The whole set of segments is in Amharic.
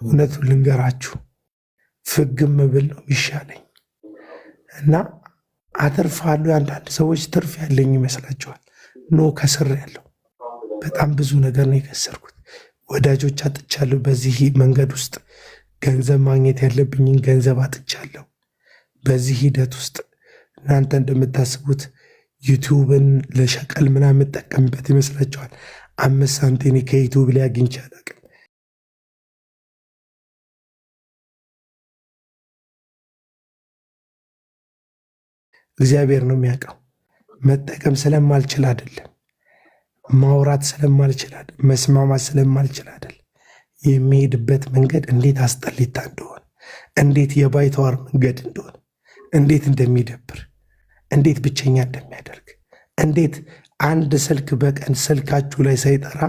እውነቱን ልንገራችሁ ፍግም ብል ነው ይሻለኝ እና አተርፋለሁ። አንዳንድ ሰዎች ትርፍ ያለኝ ይመስላቸዋል። ኖ ከስር ያለው በጣም ብዙ ነገር ነው የከሰርኩት። ወዳጆች አጥቻለሁ። በዚህ መንገድ ውስጥ ገንዘብ ማግኘት ያለብኝን ገንዘብ አጥቻለሁ። በዚህ ሂደት ውስጥ እናንተ እንደምታስቡት ዩቲዩብን ለሸቀል ምናምን የምጠቀምበት ይመስላችኋል? 5 ሳንቲም ከዩቲዩብ ላይ አግኝቼ አላውቅም። እግዚአብሔር ነው የሚያውቀው። መጠቀም ስለማልችል አይደለም፣ ማውራት ስለማልችል አይደለም፣ መስማማት ስለማልችል አይደለም። የሚሄድበት መንገድ እንዴት አስጠሊታ እንደሆነ፣ እንዴት የባይተዋር መንገድ እንደሆነ፣ እንዴት እንደሚደብር፣ እንዴት ብቸኛ እንደሚያደርግ፣ እንዴት አንድ ስልክ በቀን ስልካችሁ ላይ ሳይጠራ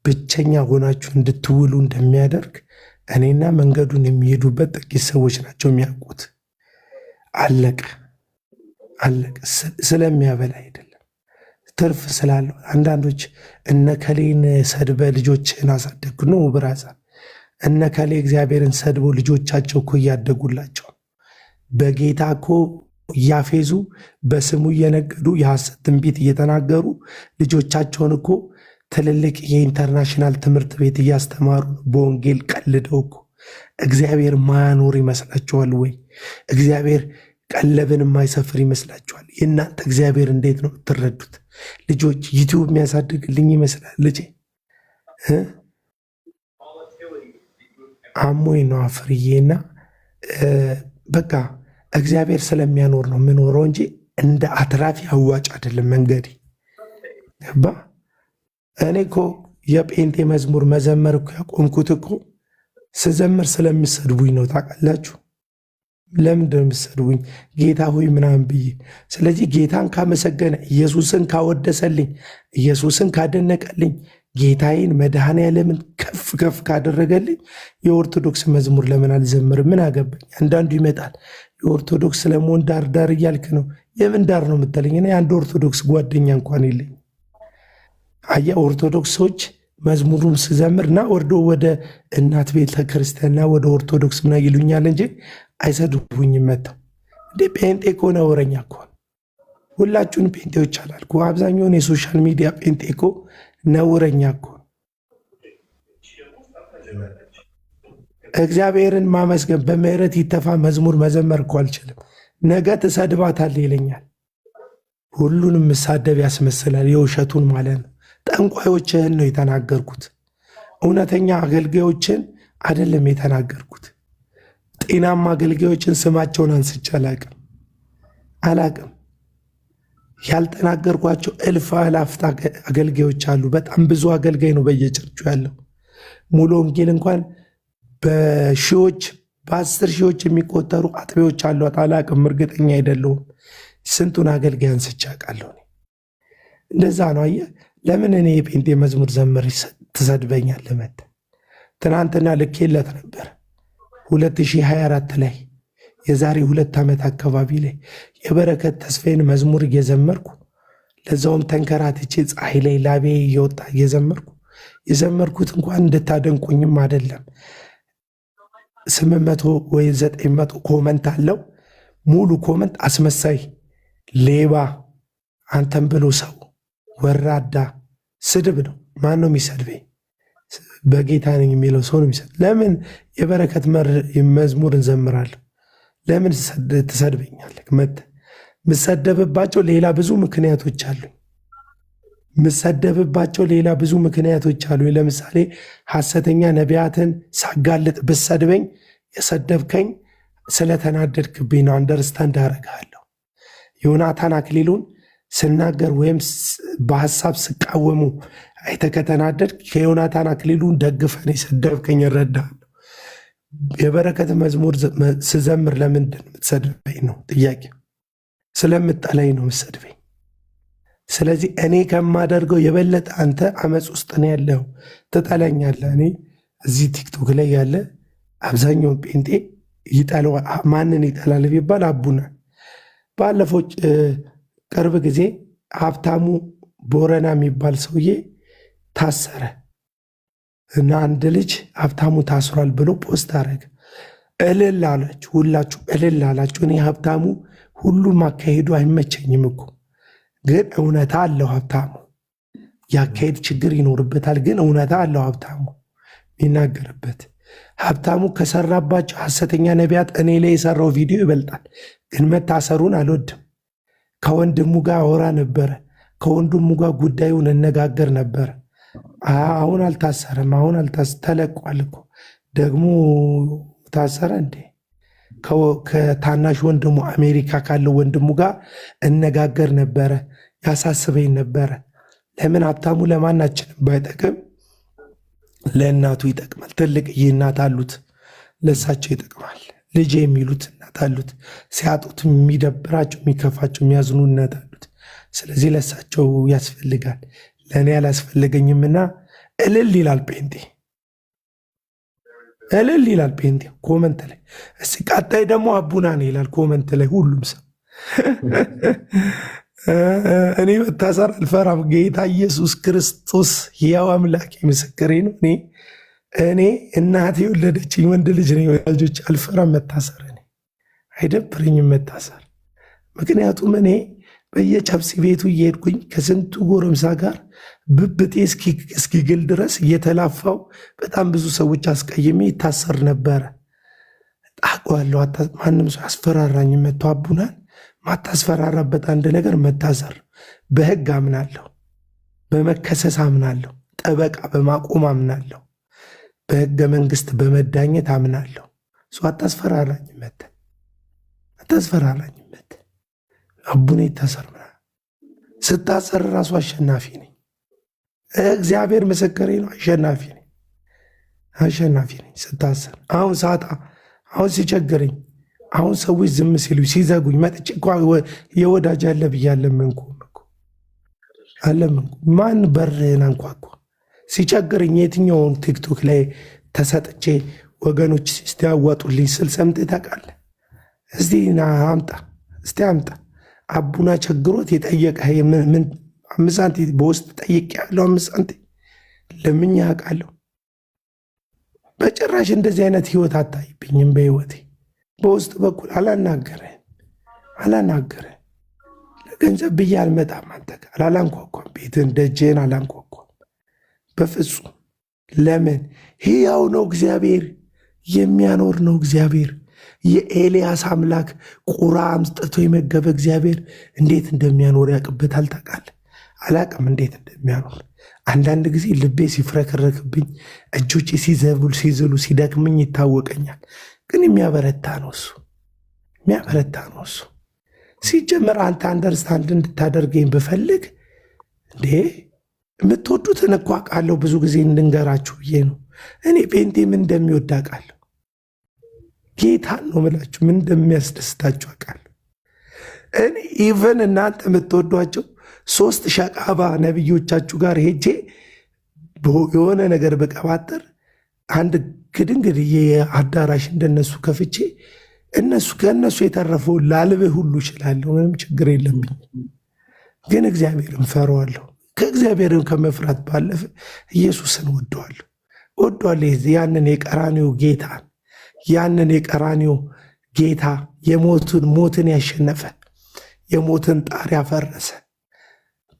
ብቸኛ ሆናችሁ እንድትውሉ እንደሚያደርግ እኔና መንገዱን የሚሄዱበት ጥቂት ሰዎች ናቸው የሚያውቁት። አለቀ አለቀ። ስለሚያበላ አይደለም፣ ትርፍ ስላለው። አንዳንዶች እነከሌን ሰድበ ልጆችህን አሳደግኩ ነው ብራዛ። እነከሌ እግዚአብሔርን ሰድቦ ልጆቻቸው እኮ እያደጉላቸው፣ በጌታ እኮ እያፌዙ፣ በስሙ እየነገዱ፣ የሐሰት ትንቢት እየተናገሩ ልጆቻቸውን እኮ ትልልቅ የኢንተርናሽናል ትምህርት ቤት እያስተማሩ ነው። በወንጌል ቀልደው እኮ እግዚአብሔር ማያኖር ይመስላችኋል ወይ? እግዚአብሔር ቀለብን የማይሰፍር ይመስላችኋል? የእናንተ እግዚአብሔር እንዴት ነው የምትረዱት? ልጆች ዩቲዩብ የሚያሳድግልኝ ይመስላል ልጄ አሞኝ ነው አፍርዬና በቃ እግዚአብሔር ስለሚያኖር ነው የምኖረው እንጂ እንደ አትራፊ አዋጭ አይደለም መንገዴ። ገባ? እኔ እኮ የጴንጤ መዝሙር መዘመር እኮ ያቆምኩት እኮ ስዘምር ስለምሰድቡኝ ነው። ታውቃላችሁ? ለምንድን ነው የምትሰድቡኝ? ጌታ ሆይ ምናምን ብዬ። ስለዚህ ጌታን ካመሰገነ፣ ኢየሱስን ካወደሰልኝ፣ ኢየሱስን ካደነቀልኝ፣ ጌታዬን መድኃኔዓለምን ከፍ ከፍ ካደረገልኝ የኦርቶዶክስ መዝሙር ለምን አልዘምርም? ምን አገባኝ? አንዳንዱ ይመጣል የኦርቶዶክስ ለመሆን ዳር ዳር እያልክ ነው። የምን ዳር ነው የምትለኝ? እኔ አንድ ኦርቶዶክስ ጓደኛ እንኳን የለኝ። አያ ኦርቶዶክሶች መዝሙሩን ስዘምር እና ወርዶ ወደ እናት ቤተ ክርስቲያንና ወደ ኦርቶዶክስ ምና ይሉኛል እንጂ አይሰድቡኝም። መጥተው እንዴ ጴንጤ እኮ ነውረኛ እኮ። ሁላችሁን ጴንጤዎች አላልኩ፣ አብዛኛውን የሶሻል ሚዲያ ጴንጤ እኮ ነውረኛ እኮ። እግዚአብሔርን ማመስገን በምህረት ይተፋ መዝሙር መዘመር እኮ አልችልም። ነገ ትሰድባታለህ ይለኛል። ሁሉንም ምሳደብ ያስመስላል። የውሸቱን ማለት ነው። ጠንቋዮችህን ነው የተናገርኩት፣ እውነተኛ አገልጋዮችን አይደለም የተናገርኩት። ጤናማ አገልጋዮችን ስማቸውን አንስቼ አላቅም። ያልተናገርኳቸው እልፍ አላፍት አገልጋዮች አሉ። በጣም ብዙ አገልጋይ ነው በየቸርቹ ያለው። ሙሉ ወንጌል እንኳን በሺዎች በ10 ሺዎች የሚቆጠሩ አጥቢዎች አሏት። አላቅም፣ እርግጠኛ አይደለሁም። ስንቱን አገልጋይ አንስቼ አውቃለሁ። እንደዛ ነው። አየህ፣ ለምን እኔ የጴንጤ መዝሙር ዘምር ትሰድበኛለህ? መተህ ትናንትና ልኬለት ነበር 2024 ላይ የዛሬ 2 ዓመት አካባቢ ላይ የበረከት ተስፋዬን መዝሙር እየዘመርኩ ለዛውም ተንከራትቼ ፀሐይ ላይ ላቤ እየወጣ እየዘመርኩ የዘመርኩት እንኳን እንድታደንቁኝም አይደለም 800 ወይ 900 ኮመንት አለው። ሙሉ ኮመንት አስመሳይ፣ ሌባ፣ አንተን ብሎ ሰው ወራዳ ስድብ ነው። ማን ነው የሚሰድበኝ? በጌታ ነኝ የሚለው ሰው ነው የሚሰድ። ለምን የበረከት መዝሙር እንዘምራለሁ? ለምን ትሰድበኛለህ? ምሰደብባቸው ሌላ ብዙ ምክንያቶች አሉ። ምሰደብባቸው ሌላ ብዙ ምክንያቶች አሉ። ለምሳሌ ሐሰተኛ ነቢያትን ሳጋልጥ ብሰድበኝ የሰደብከኝ ስለተናደድክብኝ ነው። አንደርስታንድ አደርግሃለሁ። ዮናታን አክሊሉን ስናገር ወይም በሐሳብ ስቃወሙ አይተህ ከተናደድክ ከዮናታን አክሊሉን ደግፈን የሰደብከኝ እረዳሃለሁ። የበረከት መዝሙር ስዘምር ለምንድን የምትሰድበኝ ነው ጥያቄ። ስለምጠላኝ ነው የምትሰድበኝ። ስለዚህ እኔ ከማደርገው የበለጠ አንተ አመፅ ውስጥ ነው ያለው፣ ትጠላኛለህ። እኔ እዚህ ቲክቶክ ላይ ያለ አብዛኛውን ጴንጤ ይጠላዋል። ማንን ይጠላል ቢባል አቡና። ባለፈው ቅርብ ጊዜ ሀብታሙ ቦረና የሚባል ሰውዬ ታሰረ። እና አንድ ልጅ ሀብታሙ ታስሯል ብሎ ፖስት አረገ። እልል አላችሁ፣ ሁላችሁ እልል አላችሁ። እኔ ሀብታሙ ሁሉም አካሄዱ አይመቸኝም እኮ ግን እውነታ አለው ሀብታሙ። ያካሄድ ችግር ይኖርበታል፣ ግን እውነታ አለው ሀብታሙ የሚናገርበት። ሀብታሙ ከሰራባቸው ሐሰተኛ ነቢያት እኔ ላይ የሰራው ቪዲዮ ይበልጣል። ግን መታሰሩን አልወድም። ከወንድሙ ጋር አወራ ነበረ፣ ከወንድሙ ጋር ጉዳዩን እነጋገር ነበረ። አሁን አልታሰረም። አሁን ተለቋል እኮ ደግሞ ታሰረ እንዴ? ከታናሽ ወንድሙ አሜሪካ ካለው ወንድሙ ጋር እነጋገር ነበረ፣ ያሳስበኝ ነበረ። ለምን ሀብታሙ ለማናችንም ባይጠቅም ለእናቱ ይጠቅማል። ትልቅዬ እናት አሉት፣ ለእሳቸው ይጠቅማል። ልጄ የሚሉት እናት አሉት፣ ሲያጡት የሚደብራቸው የሚከፋቸው የሚያዝኑ እናት አሉት። ስለዚህ ለእሳቸው ያስፈልጋል፣ ለእኔ አላስፈልገኝምና እልል ይላል ጴንጤ፣ እልል ይላል ጴንጤ ኮመንት ላይ። እስኪ ቀጣይ ደግሞ አቡና ነው ይላል ኮመንት ላይ ሁሉም ሰው። እኔ መታሰር አልፈራም። ጌታ ኢየሱስ ክርስቶስ ሕያው አምላኬ ምስክሬ ነው። እኔ እናቴ የወለደችኝ ወንድ ልጅ ነው። ልጆች አልፈራም መታሰር። እኔ አይደብረኝም መታሰር። ምክንያቱም እኔ በየጨብሲ ቤቱ እየሄድኩኝ ከስንቱ ጎረምሳ ጋር ብብጤ እስኪግል ድረስ እየተላፋው በጣም ብዙ ሰዎች አስቀይሜ ይታሰር ነበረ። ጣቋለሁ። ማንም ሰው አስፈራራኝ። መቶ አቡናን ማታስፈራራበት አንድ ነገር መታሰር። በህግ አምናለሁ፣ በመከሰስ አምናለሁ፣ ጠበቃ በማቆም አምናለሁ፣ በህገ መንግስት በመዳኘት አምናለሁ። ሰው አታስፈራራኝ መተ አታስፈራራኝ መተ አቡኔ ይታሰር ምናምን። ስታሰር ራሱ አሸናፊ ነኝ። እግዚአብሔር ምስክሬ ነው። አሸናፊ ነኝ፣ አሸናፊ ነኝ። ስታሰር አሁን ሳጣ፣ አሁን ሲቸግረኝ፣ አሁን ሰዎች ዝም ሲሉ ሲዘጉኝ መጥቼ እኮ የወዳጅ አለ ብዬ አለመንኩም እኮ አለመንኩ። ማን በርህን አንኳኳ? ሲቸግረኝ የትኛውን ቲክቶክ ላይ ተሰጥቼ ወገኖች ሲያዋጡልኝ ስል ሰምተህ ታውቃለህ? እስቲ አምጣ፣ እስቲ አምጣ። አቡና ቸግሮት የጠየቀ ምን 5 ሳንቲም በውስጥ ጠይቄ ያለው 5 ሳንቲም ለምኜ አውቃለሁ። በጭራሽ እንደዚህ አይነት ህይወት አታይብኝም በህይወቴ። በውስጥ በኩል አላናገረን ለገንዘብ ብዬ አልመጣም። አንተ ጋር አላንኳኳም፣ ቤትን ደጅህን አላንኳኳም በፍጹም። ለምን? ሕያው ነው እግዚአብሔር፣ የሚያኖር ነው እግዚአብሔር። የኤልያስ አምላክ ቁራ አምጥቶ የመገበ እግዚአብሔር እንዴት እንደሚያኖር ያውቅበታል። ታውቃለህ? አላቅም እንዴት እንደሚያኖር። አንዳንድ ጊዜ ልቤ ሲፍረከረክብኝ፣ እጆቼ ሲዝሉ ሲደክምኝ ይታወቀኛል። ግን የሚያበረታ ነው እሱ፣ የሚያበረታ ነው እሱ። ሲጀመር አንተ አንደርስታንድ እንድታደርገኝ ብፈልግ እንዴ የምትወዱትን እኮ አውቃለሁ። ብዙ ጊዜ እንድንገራችሁ ብዬ ነው። እኔ ጴንጤ ምን እንደሚወድ አውቃለሁ። ጌታን ነው የምላችሁ፣ ምን እንደሚያስደስታችሁ አውቃለሁ። እኔ ኢቨን እናንተ የምትወዷቸው 3 ሸቃባ ነቢዮቻችሁ ጋር ሄጄ የሆነ ነገር በቀባጠር አንድ ግድንግድ አዳራሽ እንደነሱ ከፍቼ ከእነሱ የተረፈውን ላልብህ ሁሉ እችላለሁ። ምንም ችግር የለብኝ። ግን እግዚአብሔርን ፈረዋለሁ። ከእግዚአብሔርን ከመፍራት ባለፈ ኢየሱስን ወደዋለሁ። ያንን የቀራኒው ጌታ፣ ያንን የቀራኒው ጌታ ሞትን ያሸነፈ፣ የሞትን ጣር ያፈረሰ፣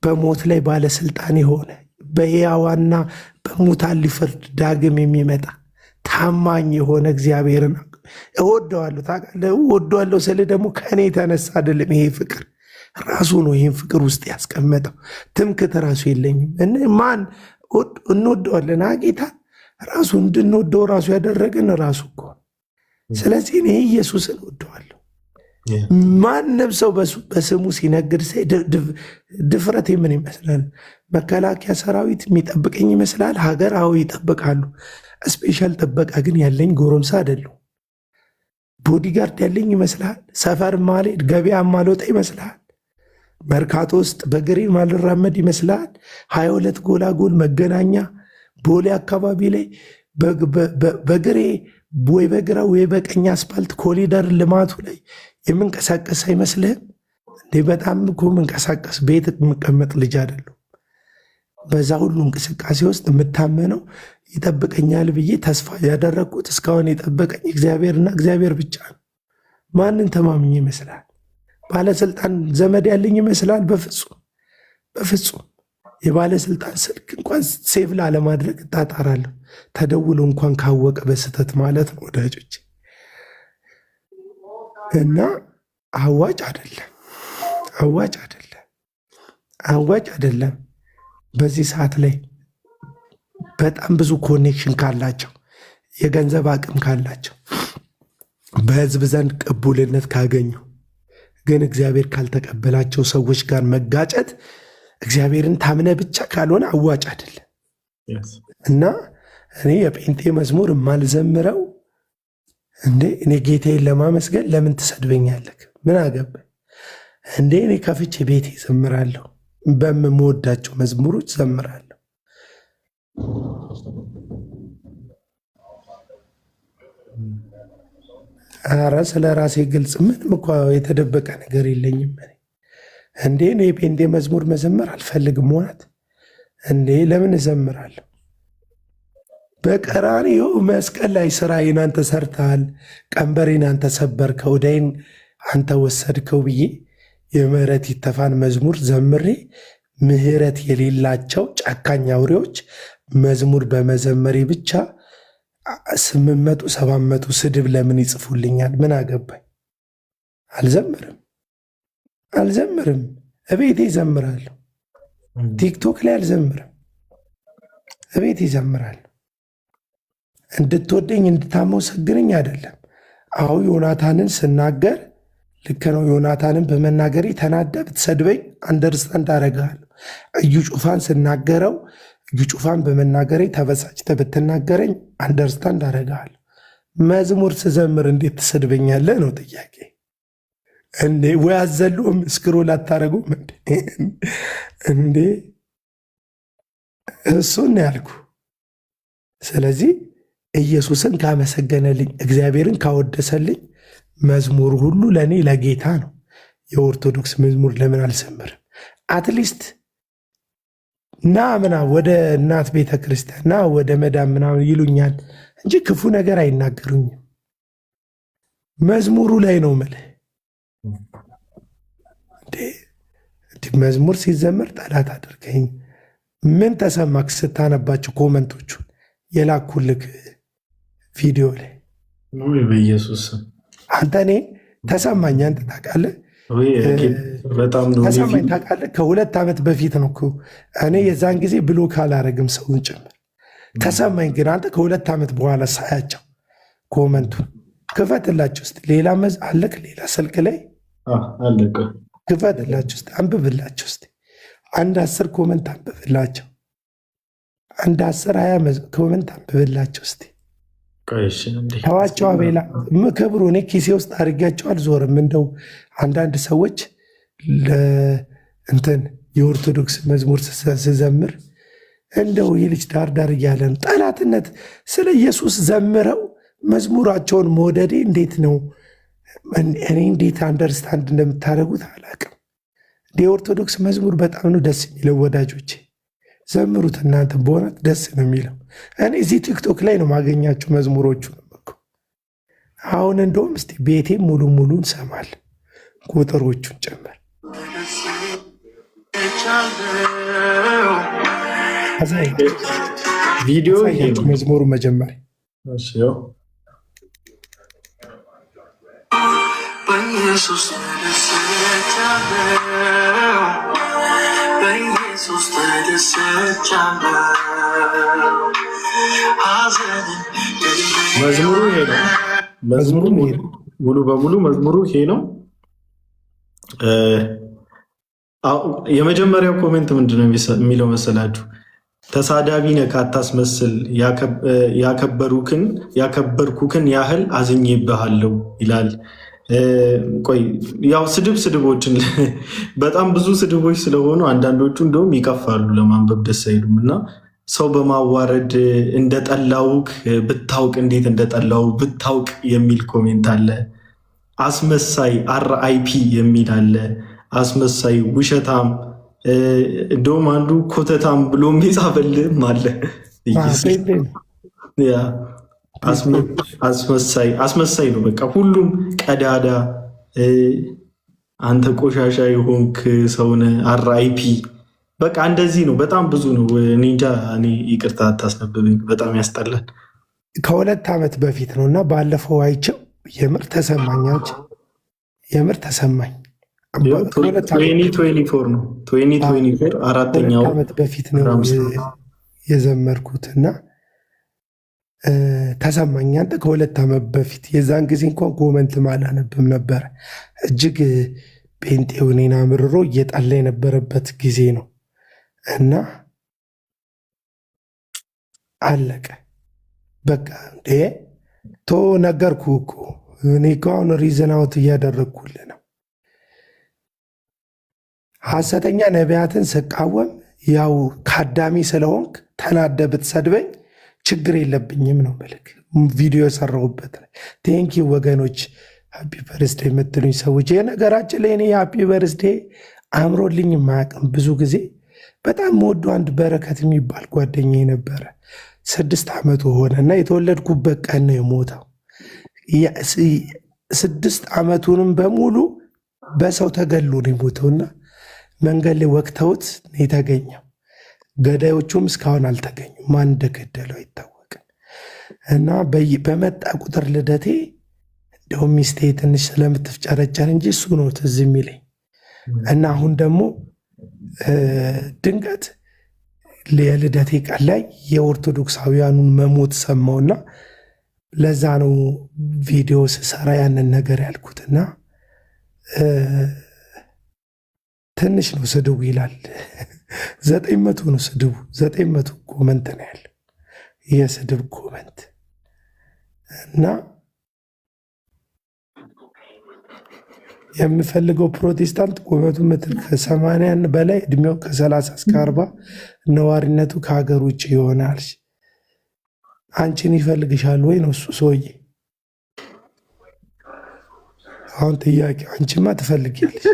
በሞት ላይ ባለስልጣን የሆነ፣ በሕያዋንና በሙታን ሊፈርድ ዳግም የሚመጣ ታማኝ የሆነ እግዚአብሔርን እወደዋለሁ። ታውቃለህ? እወደዋለሁ ስል ደግሞ ከእኔ የተነሳ አይደለም። ይሄ ፍቅር ራሱ ነው ይህን ፍቅር ውስጥ ያስቀመጠው። ትምክት ራሱ የለኝም። ማን እንወደዋለን? ጌታ ራሱ እንድንወደው ራሱ ያደረገን ራሱ እኮ። ስለዚህ እኔ ኢየሱስን እወደዋለሁ። ማንም ሰው በስሙ ሲነግድ ሳይ ድፍረት ምን ይመስላል? መከላከያ ሰራዊት የሚጠብቀኝ ይመስላል? ሀገር አዎ ይጠብቃሉ። ስፔሻል ጥበቃ ግን ያለኝ ጎረምሳ አይደለሁ። ቦዲጋርድ ያለኝ ይመስላል? ሰፈር ማልሄድ ገበያ ማልወጣ ይመስላል? መርካቶ ውስጥ በግሬ ማልራመድ ይመስላል? 22 ጎላጎል መገናኛ ቦሌ አካባቢ ላይ በግሬ ወይ በግራ ወይ በቀኝ አስፓልት ኮሪደር ልማቱ ላይ የምንቀሳቀስ አይመስልህም እንዴ? በጣም እኮ የምንቀሳቀስ ቤት የምቀመጥ ልጅ አይደለሁ። በዛ ሁሉ እንቅስቃሴ ውስጥ የምታመነው ይጠብቀኛል ብዬ ተስፋ ያደረግኩት እስካሁን የጠበቀኝ እግዚአብሔርና እግዚአብሔር ብቻ ነው። ማንን ተማምኝ ይመስላል? ባለስልጣን ዘመድ ያለኝ ይመስላል? በፍጹም በፍጹም። የባለስልጣን ስልክ እንኳን ሴቭ ላለማድረግ እጣጣራለሁ። ተደውሎ እንኳን ካወቀ በስህተት ማለት ነው ወዳጆች። እና አዋጭ አይደለም፣ አዋጭ አይደለም፣ አዋጭ አይደለም። በዚህ ሰዓት ላይ በጣም ብዙ ኮኔክሽን ካላቸው፣ የገንዘብ አቅም ካላቸው፣ በህዝብ ዘንድ ቅቡልነት ካገኙ ግን እግዚአብሔር ካልተቀበላቸው ሰዎች ጋር መጋጨት እግዚአብሔርን ታምነ ብቻ ካልሆነ አዋጭ አይደለም። እና እኔ የጴንጤ መዝሙር የማልዘምረው እንዴ እኔ ጌታዬን ለማመስገን ለምን ትሰድበኛለህ? ምን አገባኝ እንዴ? እኔ ከፍቼ ቤቴ ዘምራለሁ፣ በምወዳቸው መዝሙሮች ዘምራለሁ። ኧረ ስለ ራሴ ግልጽ፣ ምንም እኮ የተደበቀ ነገር የለኝም። እንዴ እኔ የጴንጤ መዝሙር መዘመር አልፈልግም። ሆናት እንዴ ለምን እዘምራለሁ? በቀራንዮ መስቀል ላይ ስራዬን አንተ ሰርተሃል፣ ቀንበሬን አንተ ሰበርከው፣ ዕዳዬን አንተ ወሰድከው ብዬ የምህረት ይተፋን መዝሙር ዘምሬ ምህረት የሌላቸው ጨካኝ አውሬዎች መዝሙር በመዘመሬ ብቻ 800 700 ስድብ ለምን ይጽፉልኛል? ምን አገባኝ? አልዘምርም አልዘምርም። እቤቴ ይዘምራለሁ። ቲክቶክ ላይ አልዘምርም፣ እቤቴ ይዘምራለሁ። እንድትወደኝ እንድታመሰግነኝ አይደለም። አዎ ዮናታንን ስናገር ልክ ነው። ዮናታንን በመናገሬ ተናዳ ብትሰድበኝ አንደርስታንድ አደርግሃለሁ። እዩ ጩፋን ስናገረው እዩ ጩፋን በመናገሬ ተበሳጭተ ብትናገረኝ አንደርስታንድ አደርግሃለሁ። መዝሙር ስዘምር እንዴት ትሰድበኛለህ ነው ጥያቄ። እንዴ ወይ አዘሉም ስክሮል አታረጉም እንዴ? እሱን ያልኩ። ስለዚህ ኢየሱስን ካመሰገነልኝ፣ እግዚአብሔርን ካወደሰልኝ መዝሙር ሁሉ ለእኔ ለጌታ ነው። የኦርቶዶክስ መዝሙር ለምን አልዘምርም? አትሊስት ና ምና ወደ እናት ቤተ ክርስቲያን ና ወደ መዳም ምናምን ይሉኛል እንጂ ክፉ ነገር አይናገሩኝም። መዝሙሩ ላይ ነው የምልህ። መዝሙር ሲዘመር ጠላት አድርገኝ። ምን ተሰማክ ስታነባቸው ኮመንቶቹን የላኩልክ ቪዲዮ ላይ? በኢየሱስ አንተ እኔ ተሰማኝ። አንተ ታውቃለህ፣ ተሰማኝ ታውቃለህ። ከ2 ዓመት በፊት ነው እኮ እኔ የዛን ጊዜ ብሎክ አላረግም ሰውን ጭምር ተሰማኝ። ግን አንተ ከ2 ዓመት በኋላ ሳያቸው ኮመንቱን ክፈትላቸው እስኪ። ሌላ መዝ አለክ? ሌላ ስልክ ላይ አለቀ። ክፈትላቸው እስኪ፣ አንብብላቸው እስኪ። አንድ 10 ኮመንት አንብብላቸው። አንድ 10 20 ኮመንት አንብብላቸው እስኪ። ተዋቸው አቤላ ክብሩ። እኔ ኪሴ ውስጥ አድርጊያቸው አልዞርም። እንደው አንዳንድ ሰዎች እንትን የኦርቶዶክስ መዝሙር ስዘምር እንደው የልጅ ዳርዳር እያለ ነው ጠላትነት። ስለ ኢየሱስ ዘምረው መዝሙራቸውን መውደዴ እንዴት ነው? እኔ እንዴት አንደርስታንድ እንደምታደርጉት አላውቅም። የኦርቶዶክስ መዝሙር በጣም ነው ደስ የሚለው ወዳጆቼ፣ ዘምሩት እናንተ፣ በእውነት ደስ ነው የሚለው። እኔ እዚህ ቲክቶክ ላይ ነው ማገኛቸው መዝሙሮቹ እኮ። አሁን እንደውም እስቲ ቤቴ ሙሉ እንሰማል፣ ቁጥሮቹን ጨምር። ቪዲዮ መዝሙሩ መጀመሪያ በኢየሱስ መዝሙሩ ይሄ ነው። መዝሙሩ ሙሉ በሙሉ መዝሙሩ ይሄ ነው። የመጀመሪያው ኮሜንት ምንድን ነው የሚለው መሰላችሁ? ተሳዳቢ ነህ አታስመስል፣ ያከበርኩክን ያህል አዝኜብሃለሁ ይላል። ቆይ ያው ስድቦችን በጣም ብዙ ስድቦች ስለሆኑ አንዳንዶቹ እንደውም ይቀፋሉ፣ ለማንበብ ደስ አይሉም። እና ሰው በማዋረድ እንደጠላውክ ብታውቅ፣ እንዴት እንደጠላው ብታውቅ የሚል ኮሜንት አለ። አስመሳይ RIP የሚል አለ። አስመሳይ፣ ውሸታም፣ እንደውም አንዱ ኮተታም ብሎ የሚጻፈልም አለ። አስመሳይ ነው በቃ ሁሉም ቀዳዳ። አንተ ቆሻሻ የሆንክ ሰውነ አራይፒ በቃ እንደዚህ ነው። በጣም ብዙ ነው። እኔ እንጃ። እኔ ይቅርታ አታስነብብኝ፣ በጣም ያስጠላል። ከ2 ዓመት በፊት ነው እና ባለፈው አይቼው የምር ተሰማኛች። የምር ተሰማኝ። 2024 ነው 2024 4ኛው ዓመት በፊት ነው የዘመርኩት እና ተሰማኝ። አንተ ከ2 ዓመት በፊት የዛን ጊዜ እንኳን ኮመንት አላነብም ነበረ። እጅግ ጴንጤው እኔን አምርሮ እየጣላ የነበረበት ጊዜ ነው እና አለቀ በቃ። እንዴ ቶ ነገርኩ እኮ እኔ ከአሁን ሪዝን አውት እያደረግኩልህ ነው። ሐሰተኛ ነቢያትን ስቃወም ያው ካዳሚ ስለሆንክ ተናደ ብትሰድበኝ ችግር የለብኝም ነው ምልክ ቪዲዮ የሰራሁበት። ቴንኪ ወገኖች፣ ሃፒ በርስዴ የምትሉኝ ሰዎች። የነገራችን ላይ እኔ ሃፒ በርስዴ አምሮልኝ ማያውቅም። ብዙ ጊዜ በጣም መወዱ አንድ በረከት የሚባል ጓደኛ ነበረ። 6 ዓመቱ ሆነ እና የተወለድኩበት ቀን ነው የሞተው። 6 ዓመቱንም በሙሉ በሰው ተገሎ ነው የሞተውና መንገድ ላይ ወቅተውት ነው የተገኘው። ገዳዮቹም እስካሁን አልተገኙም። ማን እንደገደለው አይታወቅም። እና በመጣ ቁጥር ልደቴ እንደውም ሚስቴ ትንሽ ስለምትፍጨረጨር እንጂ እሱ ነው ትዝ የሚለኝ። እና አሁን ደግሞ ድንገት የልደቴ ቀን ላይ የኦርቶዶክሳውያኑን መሞት ሰማውና ለዛ ነው ቪዲዮ ስሰራ ያንን ነገር ያልኩትና ትንሽ ነው ስድቡ ይላል። 900 ነው ስድቡ። 900 ኮመንት ነው ያለ የስድብ ኮመንት እና የምፈልገው ፕሮቴስታንት ቁመቱ ሜትር ከ80 በላይ እድሜው ከ30 እስከ 40 ነዋሪነቱ ከሀገር ውጭ ይሆናል። አንቺን ይፈልግሻል ወይ ነው እሱ ሰውዬ። አሁን ጥያቄ አንቺማ ትፈልጊያለሽ?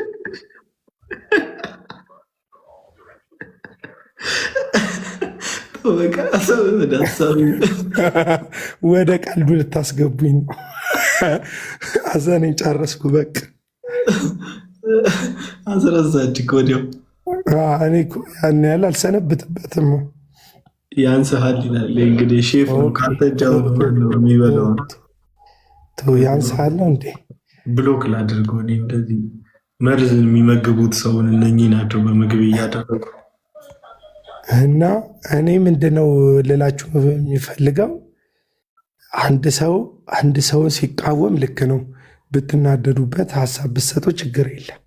ወደ ቀልዱ ልታስገቡኝ ነው። አዘኔን ጨረስኩ በቃ። አስረሳች ወዲያው። እኔ ያን ያህል አልሰነብትበትም። ያንስሃል ይላል እንግዲህ ሼፍ ነው ካተጃው የሚበላው ያንስሃል ነው እንዴ? ብሎክ ላድርገው። እኔ እንደዚህ መርዝን የሚመግቡት ሰውን እነኚህ ናቸው በምግብ እያደረጉ እና እኔ ምንድነው ልላችሁ የሚፈልገው አንድ ሰውን ሲቃወም ልክ ነው ብትናደዱበት፣ ሀሳብ ብትሰጡ ችግር የለም።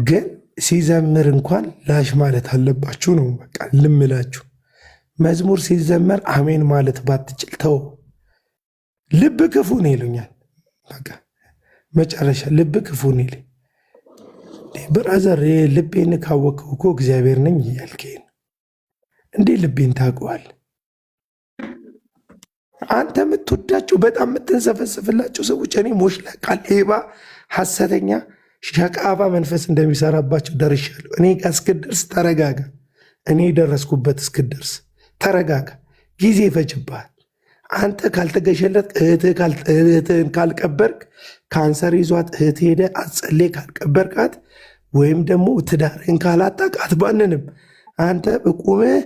ግን ሲዘምር እንኳን ላሽ ማለት አለባችሁ ነው በቃ ልምላችሁ። መዝሙር ሲዘመር አሜን ማለት ባትችል ተው። ልብ ክፉ ነው ይሉኛል። በቃ መጨረሻ ልብ ክፉ ነው ይለኝ። ብራዘር ልቤን ካወቅኸው እኮ እግዚአብሔር ነኝ እያልከኝ እንዴ? ልቤን ታውቀዋል? አንተ የምትወዳቸው በጣም የምትንሰፈስፍላቸው ሰዎች እኔ ሞሽላቃ፣ ሌባ፣ ሐሰተኛ፣ ሸቃባ መንፈስ እንደሚሰራባቸው ደርሻለሁ። እኔ እስክደርስ ተረጋጋ። እኔ የደረስኩበት እስክደርስ ተረጋጋ። ጊዜ ይፈጅብሃል። አንተ ካልተገሸለት እህትህን ካልቀበርክ ካንሰር ይዟት እህት ሄደ አጸሌ ካልቀበርካት ወይም ደግሞ ትዳርህን ካላጣቅ አትባንንም። አንተ በቁምህ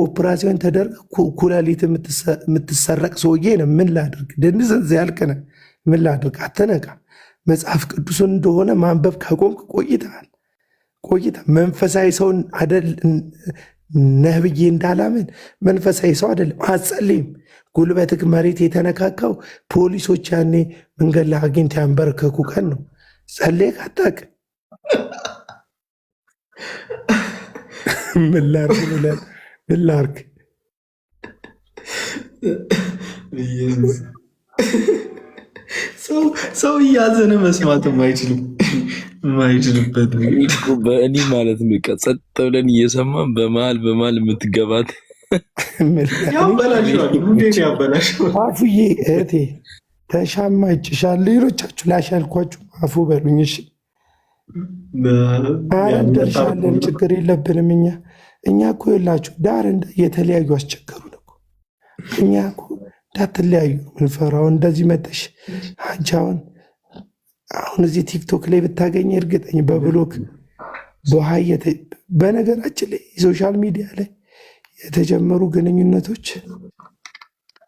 ኦፕራሲዮን ተደርገ ኩላሊት የምትሰረቅ ሰውዬ ነው። ምን ላድርግ? ደንዝዝ ያልክነ ምን ላድርግ? አትነቃ። መጽሐፍ ቅዱስን እንደሆነ ማንበብ ካቆምክ ቆይተሃል። መንፈሳዊ ሰውን ነህ ብዬ እንዳላምን መንፈሳዊ ሰው አይደለም። አትጸልይም። ጉልበትክ መሬት የተነካካው ፖሊሶች ያኔ መንገድ ላይ አግኝተው ያንበረከኩ ቀን ነው። ጸልየክ አታውቅ። ምን ላድርግ? ሰው እያዘነ መስማት የማይችልበት በእኔ ማለት ነው። ጸጥ ብለን እየሰማን በመሀል የምትገባት አፉዬ እህቴ ተሻማ ይጭሻል። ሌሎቻችሁ ላሻልኳችሁ አፉ በሉኝ እሺ። እንደርሻለን፣ ችግር የለብንም። እኛ እኮ የላችሁ ዳር የተለያዩ አስቸገሩን እኮ። እኛ እኮ እንዳትለያዩ ምንፈራው። እንደዚህ መጠሽ አንቺ አሁን እዚህ ቲክቶክ ላይ ብታገኝ እርግጠኝ በብሎክ በነገራችን ላይ ሶሻል ሚዲያ ላይ የተጀመሩ ግንኙነቶች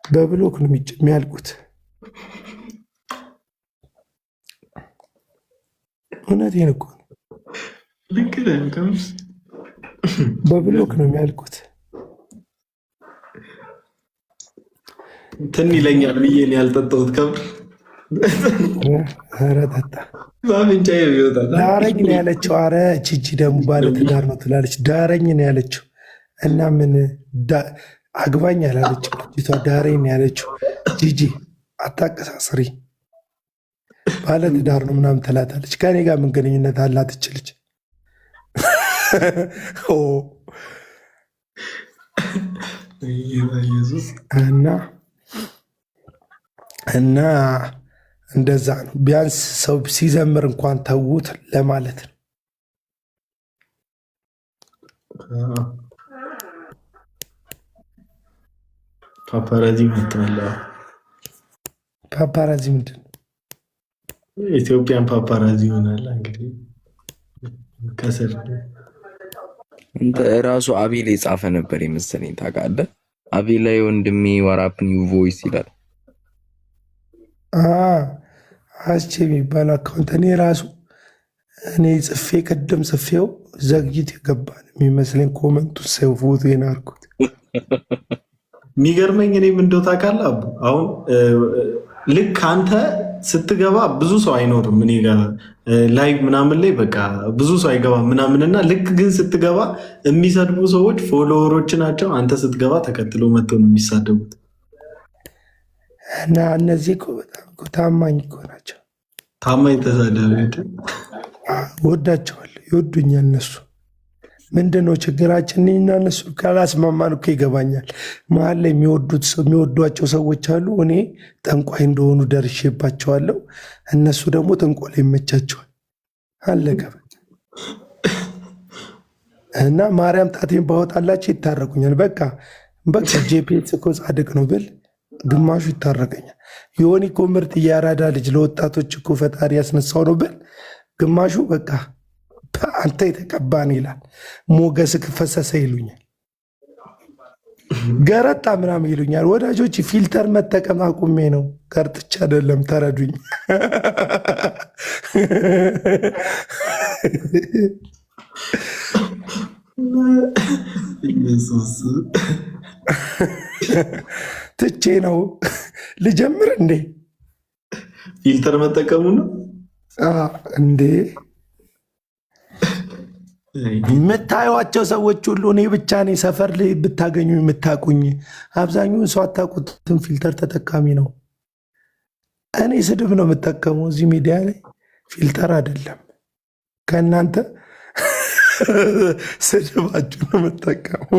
በብሎክ ነው የሚያልቁት። እውነቴን እኮ በብሎክ ነው የሚያልቁት። ትን ይለኛል ብዬ ያልጠጣሁት ከምር ኧረ ጠጣ በአፍንጫዬ ይወጣል። ዳረኝ ነው ያለችው። አረ ቺቺ ደግሞ ባለትዳር ነው ትላለች። ዳረኝ ነው ያለችው እና ምን አግባኝ አላለችው ልጅቷ። ዳረኝ ነው ያለችው። ጂጂ አታቀሳስሪ፣ ባለትዳር ነው ምናምን ትላታለች። ከኔ ጋር ምን ግንኙነት አላት ትችልች? እና እንደዛ ነው። ቢያንስ ሰው ሲዘምር እንኳን ተዉት ለማለት ነው። ፓፓራዚ ምትለ ፓፓራዚ ምንድን ነው? ኢትዮጵያን ፓፓራዚ ይሆናል እንግዲህ ከስር ራሱ አቤል የጻፈ ነበር የመሰለኝ። ታውቃለህ? አቤል ላይ ወንድሜ ዋራፕ ኒው ቮይስ ይላል። አስቼ የሚባል አካውንት እኔ ጽፌ ቅድም ጽፌው ዘግይት የገባን የሚመስለኝ ኮመንቱ ሰው ፎቶ አድርጎት። የሚገርመኝ እኔም እንደው ታውቃለህ አቡ አሁን ልክ አንተ ስትገባ ብዙ ሰው አይኖርም እኔ ጋር ላይቭ ምናምን ላይ በቃ ብዙ ሰው አይገባም ምናምንና ልክ ግን ስትገባ የሚሰድቡ ሰዎች ፎሎወሮች ናቸው። አንተ ስትገባ ተከትሎ መጥተው ነው የሚሳደቡት። እና እነዚህ እኮ በጣም ታማኝ እኮ ናቸው። ታማኝ ተሳዳቢዎች ወዳቸዋለሁ፣ ይወዱኛል። እነሱ ምንድነው ችግራችን? እኔና እነሱ ካላስማማን እኮ ይገባኛል። መሀል ላይ የሚወዷቸው ሰዎች አሉ። እኔ ጠንቋይ እንደሆኑ ደርሼባቸዋለሁ። እነሱ ደግሞ ጥንቆላ ይመቻቸዋል። አለቀ እና ማርያም ጣቴን ባወጣላቸው ይታረቁኛል። በቃ ጄፒኤስ እኮ ጻድቅ ነው ብል ግማሹ ይታረቀኛል። የሆነ እኮ ምርጥ እያራዳ ልጅ ለወጣቶች እኮ ፈጣሪ ያስነሳው ነው ብል ግማሹ በቃ አንተ የተቀባን ይላል። ሞገስክ ፈሰሰ ይሉኛል። ገረጣ ምናምን ይሉኛል። ወዳጆች ፊልተር መጠቀም አቁሜ ነው፣ ቀርጥቻ አይደለም። ተረዱኝ። ትቼ ነው ልጀምር እንዴ? ፊልተር መጠቀሙ ነው እንዴ? የምታዩቸው ሰዎች ሁሉ እኔ ብቻ ነኝ ሰፈር ላይ ብታገኙ የምታቁኝ። አብዛኛውን ሰው አታውቁትም። ፊልተር ተጠቃሚ ነው። እኔ ስድብ ነው የምጠቀመው እዚህ ሚዲያ ላይ ፊልተር አይደለም። ከእናንተ ስድባችሁ ነው የምጠቀሙ።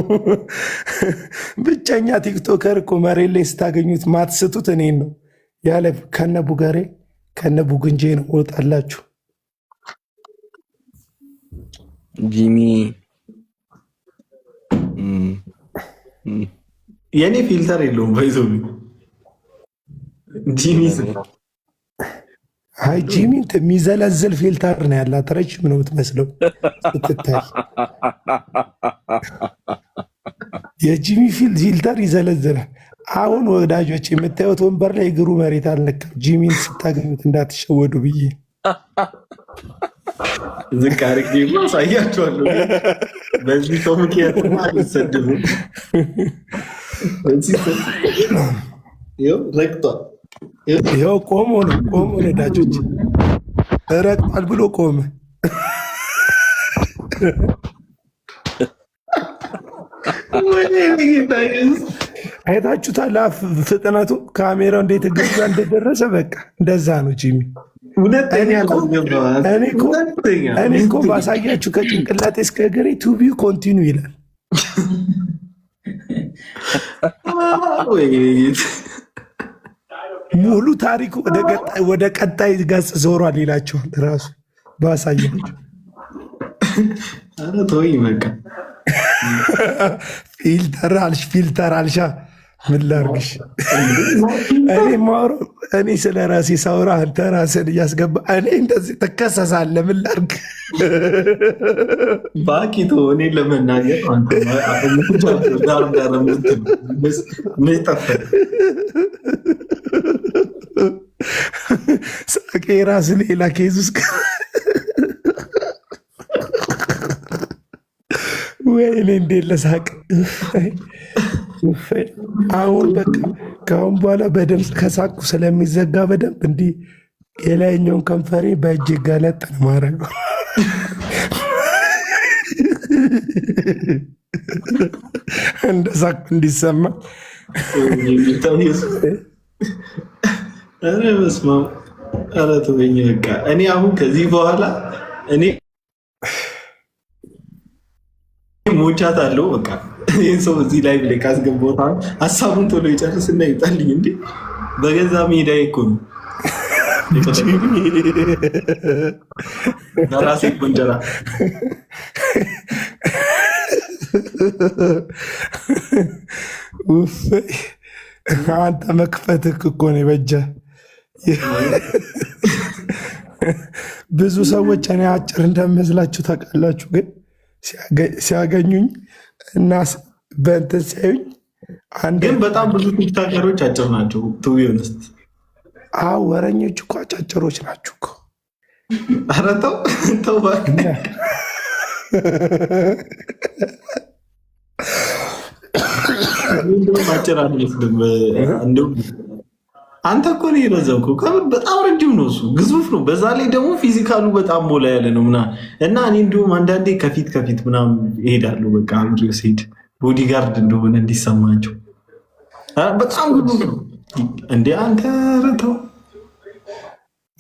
ብቸኛ ቲክቶከር እኮ መሬት ላይ ስታገኙት ማትስቱት እኔን ነው ያለ ከነ ቡገሬ ከነ ቡግንጄ ነው ወጣላችሁ። ጂሚ የኔ ፊልተር የለውም። ባይዞ ጂሚ አይ ጂሚ የሚዘለዝል ፊልተር ነው ያላት። ረጅም ነው የምትመስለው ስትታይ። የጂሚ ፊልተር ይዘለዝላል። አሁን ወዳጆች የምታዩት ወንበር ላይ እግሩ መሬት አልነካም። ጂሚን ስታገኙት እንዳትሸወዱ ብዬ ዝቅ አድርጌ አሳያቸዋለሁ። በዚህ ሰው ምክንያት አልሰድብም። ረግጧል። ይኸው ቆሞ ነው ወዳጆች፣ ረግጧል ብሎ ቆመ። አይታችሁታል ፍጥነቱ፣ ካሜራው እንዴት እግሩ ጋር እንደደረሰ። በቃ እንደዛ ነው ጂሚ። እኔ እኮ ባሳያችሁ ከጭንቅላቴ እስከ እግሬ ቱቢ ኮንቲኒ ይላል። ሙሉ ታሪኩ ወደ ቀጣይ ገጽ ዞሯል ይላቸዋል ራሱ። ባሳያችሁ። ኧረ ተወኝ በቃ። ፊልተር አልሻ ምን ላርግሽ? እኔ ስለ ራሴ ሳውራ አንተ ራስን እያስገባ እኔ እንደዚህ ትከሰሳለህ። ምን ላርግ? ባኪቶ እኔ ለመናገር ዳር ሳቄ ራስ ሌላ ኬዝ ውስጥ ወይኔ እንዴት ለሳቅ። አሁን በቃ ከአሁን በኋላ በድምፅ ከሳቁ ስለሚዘጋ በደንብ እንዲህ የላይኛውን ከንፈሬ በእጅ ገለጥ ነው ማድረገው። እንደ ሳቁ እንዲሰማ። ኧረ በስመ አብ። ኧረ ተወኝ በቃ። እኔ አሁን ከዚህ በኋላ እኔ ሞቻት አለው በቃ። ይህን ሰው እዚህ ላይ ብላይ ካስገባሁት ሀሳቡን ቶሎ ይጨርስና ይጣልኝ። እንዴ በገዛ ሜዳ እኮ ነው በራሴ ቆንጀራ። አንተ መክፈትህ እኮ ነው የበጀህ። ብዙ ሰዎች እኔ አጭር እንደሚመስላችሁ ታውቃላችሁ፣ ግን ሲያገኙኝ እና በእንትን ሲያዩኝ ግን በጣም ብዙ ቲክቶከሮች አጭር ናቸው። ቱ ቢ ኦነስት ወረኞች እኮ አጫጭሮች ናችሁ እኮ። ኧረ ተው ተው እባክህ። አጭር አልመስልም። እንደውም አንተ እኮ ነው የረዘምከው። ከምን በጣም ረጅም ነው እሱ፣ ግዙፍ ነው። በዛ ላይ ደግሞ ፊዚካሉ በጣም ሞላ ያለ ነው ምናምን እና እኔ እንዲሁም አንዳንዴ ከፊት ምናምን እሄዳለሁ። በቃ አብሬው ስሄድ ቦዲጋርድ እንደሆነ እንዲሰማቸው። በጣም ግዙፍ ነው እንዴ አንተ። ኧረ ተው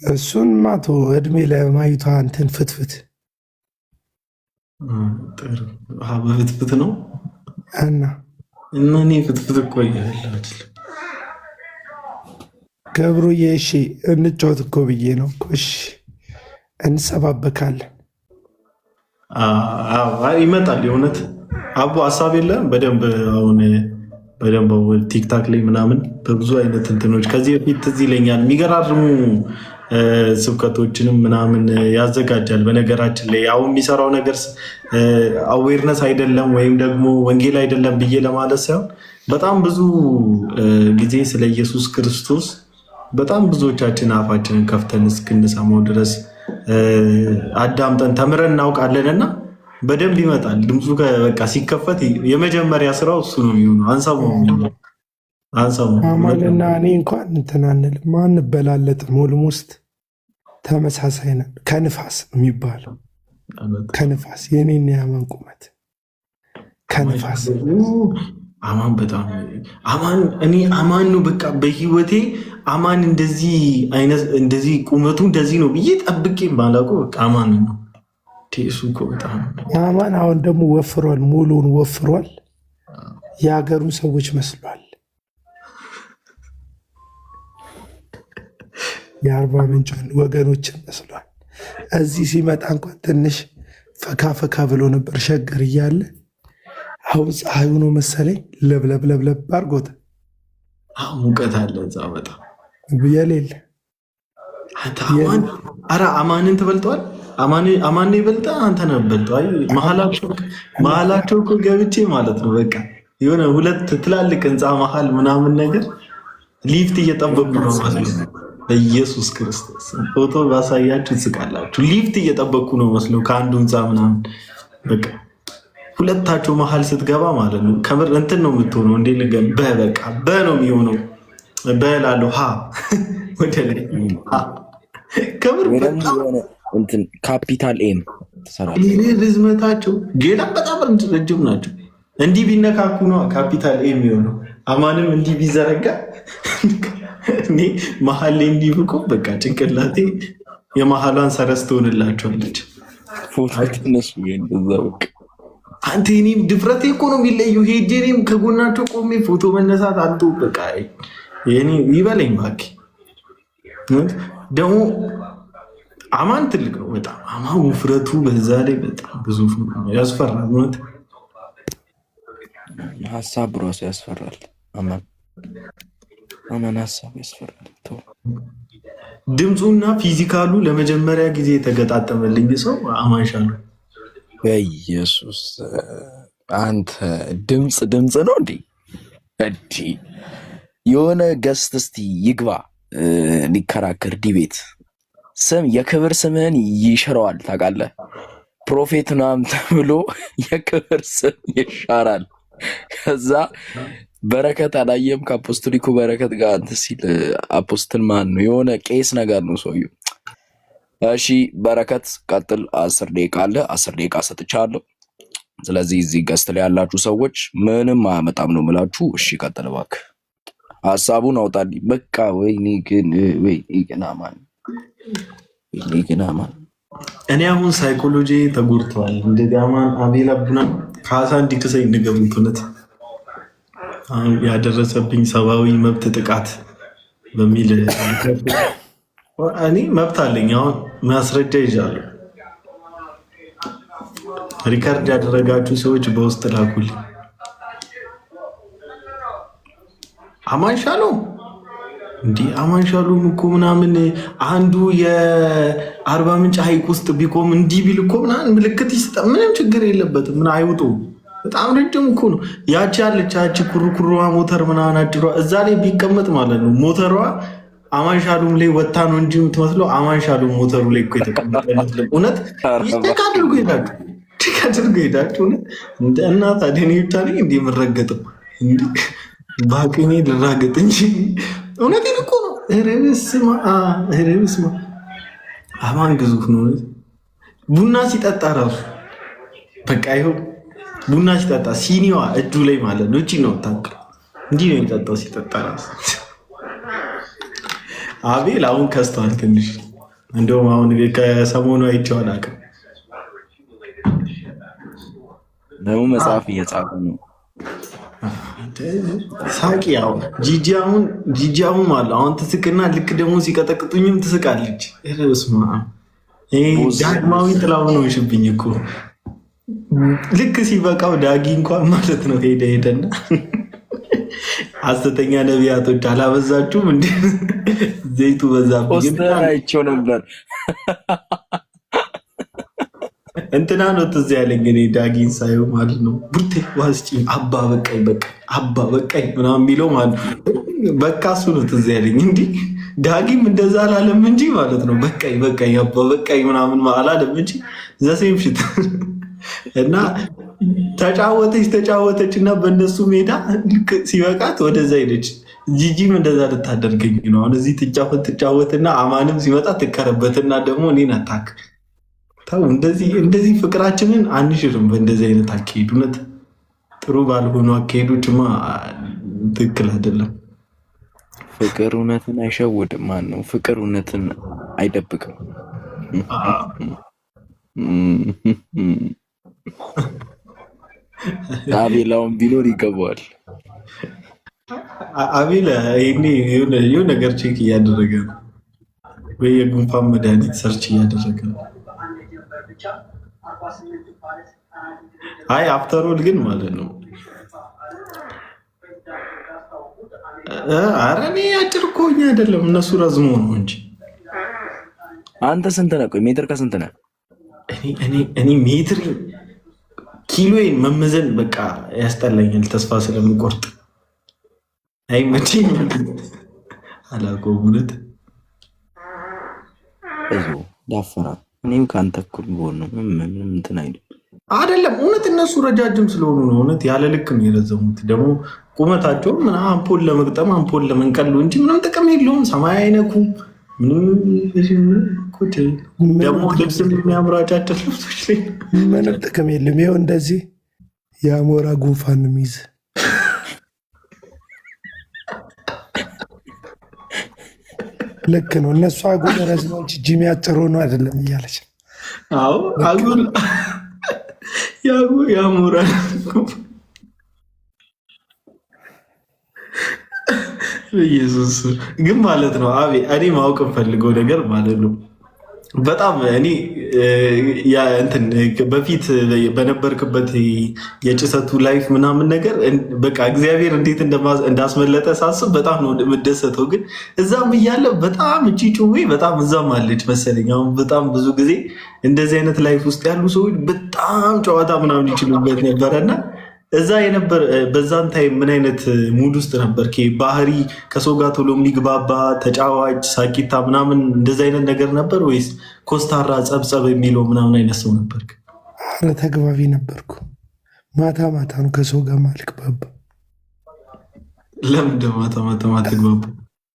እሱን ማቶ እድሜ ለማይቷ እንትን ፍትፍት በፍትፍት ነው እና እኔ ፍትፍት እኮ አይደለም ገብሩዬ። እሺ እንጫወት እኮ ብዬ ነው እኮ። እሺ እንሰባበካለን። ይመጣል የእውነት አቦ ሀሳብ የለም በደንብ አሁን በደንብ ቲክታክ ላይ ምናምን በብዙ አይነት እንትኖች ከዚህ በፊት ትዝ ይለኛል የሚገራርሙ ስብከቶችንም ምናምን ያዘጋጃል። በነገራችን ላይ አሁን የሚሰራው ነገር አዌርነስ አይደለም ወይም ደግሞ ወንጌል አይደለም ብዬ ለማለት ሳይሆን በጣም ብዙ ጊዜ ስለ ኢየሱስ ክርስቶስ በጣም ብዙዎቻችን አፋችንን ከፍተን እስክንሰማው ድረስ አዳምጠን ተምረን እናውቃለንና በደንብ ይመጣል ድምፁ። በቃ ሲከፈት የመጀመሪያ ስራው እሱ ነው የሚሆነው። አንሰማው አማንና እኔ እንኳን እንትን አንልም፣ አንበላለጥም። ኦልሞስት ተመሳሳይ ነን። ከንፋስ የሚባለው ከንፋስ የኔና የአማን ቁመት ከንፋስ አማን በጣም እኔ አማን ነው በቃ በህይወቴ አማን እንደዚህ ቁመቱ እንደዚህ ነው ብዬ ጠብቄ ባላውቀው በቃ አማን ነው። እሱ እኮ በጣም አማን አሁን ደግሞ ወፍሯል፣ ሙሉውን ወፍሯል። የሀገሩን ሰዎች መስሏል። የአርባ ምንጭ ወገኖችን መስሏል። እዚህ ሲመጣ እንኳን ትንሽ ፈካ ብሎ ነበር ሸገር እያለ አሁን ፀሐዩ ነው መሰለኝ ለብለብ አድርጎት። ሙቀት አለ እዛ በጣም የሌለ አማንን ትበልጠዋል። አማን ይበልጣ አንተ ነህ በልጠው። አይ መሀላቸው እኮ ገብቼ ማለት ነው በቃ የሆነ ሁለት ትላልቅ ህንፃ መሀል ምናምን ነገር ሊፍት እየጠበቁ ነው መስሎ በኢየሱስ ክርስቶስ ፎቶ ባሳያችሁ ትስቃላችሁ። ሊፍት እየጠበቁ ነው መስሎ ከአንዱ ህንፃ ምናምን በቃ ሁለታቸው መሀል ስትገባ ማለት ነው ከምር እንትን ነው የምትሆነው። እንዴ ልገም በቃ ነው የሚሆነው። በላለው ወደ ላይ ከምር እንትን ካፒታል ኤም ርዝመታቸው ጌላ በጣም ረጅም ናቸው። እንዲህ ቢነካኩ ነው ካፒታል ኤም የሚሆነው። አማንም እንዲህ ቢዘረጋ እኔ መሀል ላይ እንዲህ ብቆ በቃ ጭንቅላቴ የመሀሏን ሰረዝ ትሆንላቸዋለች። ፎቶ ትነሱ በዛ በቃ አንተ እኔም ድፍረቴ እኮ ነው የሚለዩ። ሄጄ እኔም ከጎናቸው ቆሜ ፎቶ መነሳት አንዱ በቃ ይበለኝ ባኪ። ደግሞ አማን ትልቅ ነው በጣም አማን ውፍረቱ በዛ ላይ በጣም ብዙ ያስፈራል። እውነት ሀሳብ ራሱ ያስፈራል። አማን ሀሳብ ያስፈራል። ድምፁና ፊዚካሉ ለመጀመሪያ ጊዜ የተገጣጠመልኝ ሰው አማን ሻሉ። በኢየሱስ አንተ ድምፅ ነው እንዴ? የሆነ ገስት እስቲ ይግባ ሊከራከር ዲቤት ስም የክብር ስምህን ይሽረዋል ታውቃለህ። ፕሮፌት ምናምን ተብሎ የክብር ስም ይሻራል። ከዛ በረከት አላየም ከአፖስቶሊኩ በረከት ጋር እንትን ሲል አፖስትል ማን ነው የሆነ ቄስ ነገር ነው ሰውየው። እሺ በረከት ቀጥል። 10 ደቂቃ አለ። 10 ደቂቃ ሰጥቻለሁ። ስለዚህ እዚህ ገስት ላይ ያላችሁ ሰዎች ምንም አያመጣም ነው የምላችሁ። እሺ ቀጥል እባክህ፣ ሀሳቡን አውጣልኝ። በቃ ወይኔ ግን አማን እኔ አሁን ሳይኮሎጂ ተጎድተዋል። እንደዚህ አማን አቤል አቡና ካሳ እንዲክሰኝ ንገሩት። አሁን ያደረሰብኝ ሰብአዊ መብት ጥቃት በሚል እኔ መብት አለኝ። አሁን ማስረጃ ይዣለሁ። ሪከርድ ያደረጋችሁ ሰዎች በውስጥ ላኩልኝ። አማን ሻሎም እንዲህ አማን ሻሎም እኮ ምናምን አንዱ የአርባ ምንጭ ሐይቅ ውስጥ ቢቆም እንዲህ ቢል እኮ ምናምን ምልክት ይስጣ፣ ምንም ችግር የለበትም። ምን አይውጡ፣ በጣም ረጅም እኮ ነው። ያቺ ያለች ያቺ ኩርኩሯ ሞተር ምናምን አድሯ እዛ ላይ ቢቀመጥ ማለት ነው። ሞተሯ አማን ሻሎም ላይ ወታ ነው እንጂ የምትመስለው አማን ሻሎም ሞተሩ ላይ እኮ የተቀመጠ አይመስልም። እውነት ቼክ አድርጎ ሄዳችሁ እንደ እናት አደኔ ብቻ ነኝ እንዲህ የምረገጥም በአቅሜ ልራገጥ እንጂ እውነቴን እኮ ነው። ኧረ በስመ አብ አማን ግዙፍ ነው። ቡና ሲጠጣ ራሱ በቃ ይኸው ቡና ሲጠጣ ሲኒዋ እጁ ላይ ማለት ነው። እቺ ነው ታውቅ እንዲህ ነው የሚጠጣው ሲጠጣ ራሱ። አቤል አሁን ከስተዋል ትንሽ። እንደውም አሁን ከሰሞኑ አይቼው አላውቅም። ደግሞ መጽሐፍ እየጻፈ ነው። ሳቂ ያው ጂጂ አሁን ማለት አሁን ትስቅና ልክ ደግሞ ሲቀጠቅጡኝም ትስቃለች። በስመ አብ ዳግማዊ ጥላሁን ነው ሽብኝ እኮ ልክ ሲበቃው ዳጊ እንኳን ማለት ነው ሄደና ሐሰተኛ ነቢያቶች አላበዛችሁም እንዴ? ዘይቱ በዛብኝ አይቼው ነበር። እንትና ነው ትዝ ያለኝ እኔ ዳጊን ሳየው ማለት ነው። ቡርቴ ዋስጪ አባ በቃኝ ምናምን የሚለው ማለት በቃ እሱ ነው ትዝ ያለኝ። እንዲህ ዳጊም እንደዛ አላለም እንጂ ማለት ነው። በቃኝ አባ በቃኝ ምናምን አላለም እንጂ ዘሴም ሽት እና ተጫወተች እና በእነሱ ሜዳ ልክ ሲበቃት ወደዛ ሄደች። ጂጂም እንደዛ ልታደርገኝ ነው። አሁን እዚህ ትጫወትና አማንም ሲመጣ ትከረበትና ደግሞ እኔን አታክ እንደዚህ ፍቅራችንን አንሽርም። በእንደዚህ አይነት አካሄድ እውነት ጥሩ ባልሆኑ አካሄዶችማ ትክክል አይደለም። ፍቅር እውነትን አይሸውድም። ማን ነው ፍቅር እውነትን አይደብቅም። አቤላውን ቢኖር ይገባዋል። አቤላ ይሄኔ የሆነ ነገር ቼክ እያደረገ ነው ወይ የጉንፋን መድኃኒት ሰርች እያደረገ ነው። አይ አፍተሮል ግን ማለት ነው። ኧረ እኔ አጭር እኮ ሆኜ አይደለም እነሱ ረዝሞ ነው እንጂ። አንተ ስንት ነህ? ቆይ ሜትር ከስንት ነህ? እኔ ሜትር ኪሎዬን መመዘን በቃ ያስጠላኛል። ተስፋ ስለምቆርጥ አይመቸኝም። አላውቀውም እውነት ዳፈራ እኔም ከአንተ እኩል ብሆን ነው ምንም እንትን አይደለም። እውነት እነሱ ረጃጅም ስለሆኑ ነው። እውነት ያለ ልክ ነው የረዘሙት። ደግሞ ቁመታቸው ምን አምፖል ለመግጠም አምፖል ለመንቀሉ እንጂ ምንም ጥቅም የለውም። ሰማይ አይነኩም። ደግሞ ልብስ የሚያምሩ አጫጭር ልብሶች ላይ ምንም ጥቅም የለም። ይኸው እንደዚህ የአሞራ ጉንፋን የሚይዝ ልክ ነው። እነሱ አጉል ረዝሞች ጂሚ ያጭር ሆኖ አይደለም እያለች አጉል የአሞራ ኢየሱስ ግን ማለት ነው። እኔ ማወቅ ፈልገው ነገር ማለት ነው በጣም እኔ እንትን በፊት በነበርክበት የጭሰቱ ላይፍ ምናምን ነገር በቃ እግዚአብሔር እንዴት እንዳስመለጠ ሳስብ በጣም ነው የምደሰተው። ግን እዛም እያለ በጣም እቺ ጩቤ በጣም እዛም አለች መሰለኝ። አሁን በጣም ብዙ ጊዜ እንደዚህ አይነት ላይፍ ውስጥ ያሉ ሰዎች በጣም ጨዋታ ምናምን ይችሉበት ነበረና እዛ የነበር በዛን ታይም ምን አይነት ሙድ ውስጥ ነበር? ባህሪ ከሰው ጋር ቶሎ የሚግባባ ተጫዋች፣ ሳቂታ ምናምን እንደዚ አይነት ነገር ነበር ወይስ ኮስታራ ጸብጸብ የሚለው ምናምን አይነት ሰው ነበር? አረ ተግባቢ ነበርኩ። ማታ ማታ ነው ከሰው ጋር ማልግባባ። ለምንድን ማታ ማታ ማትግባባ?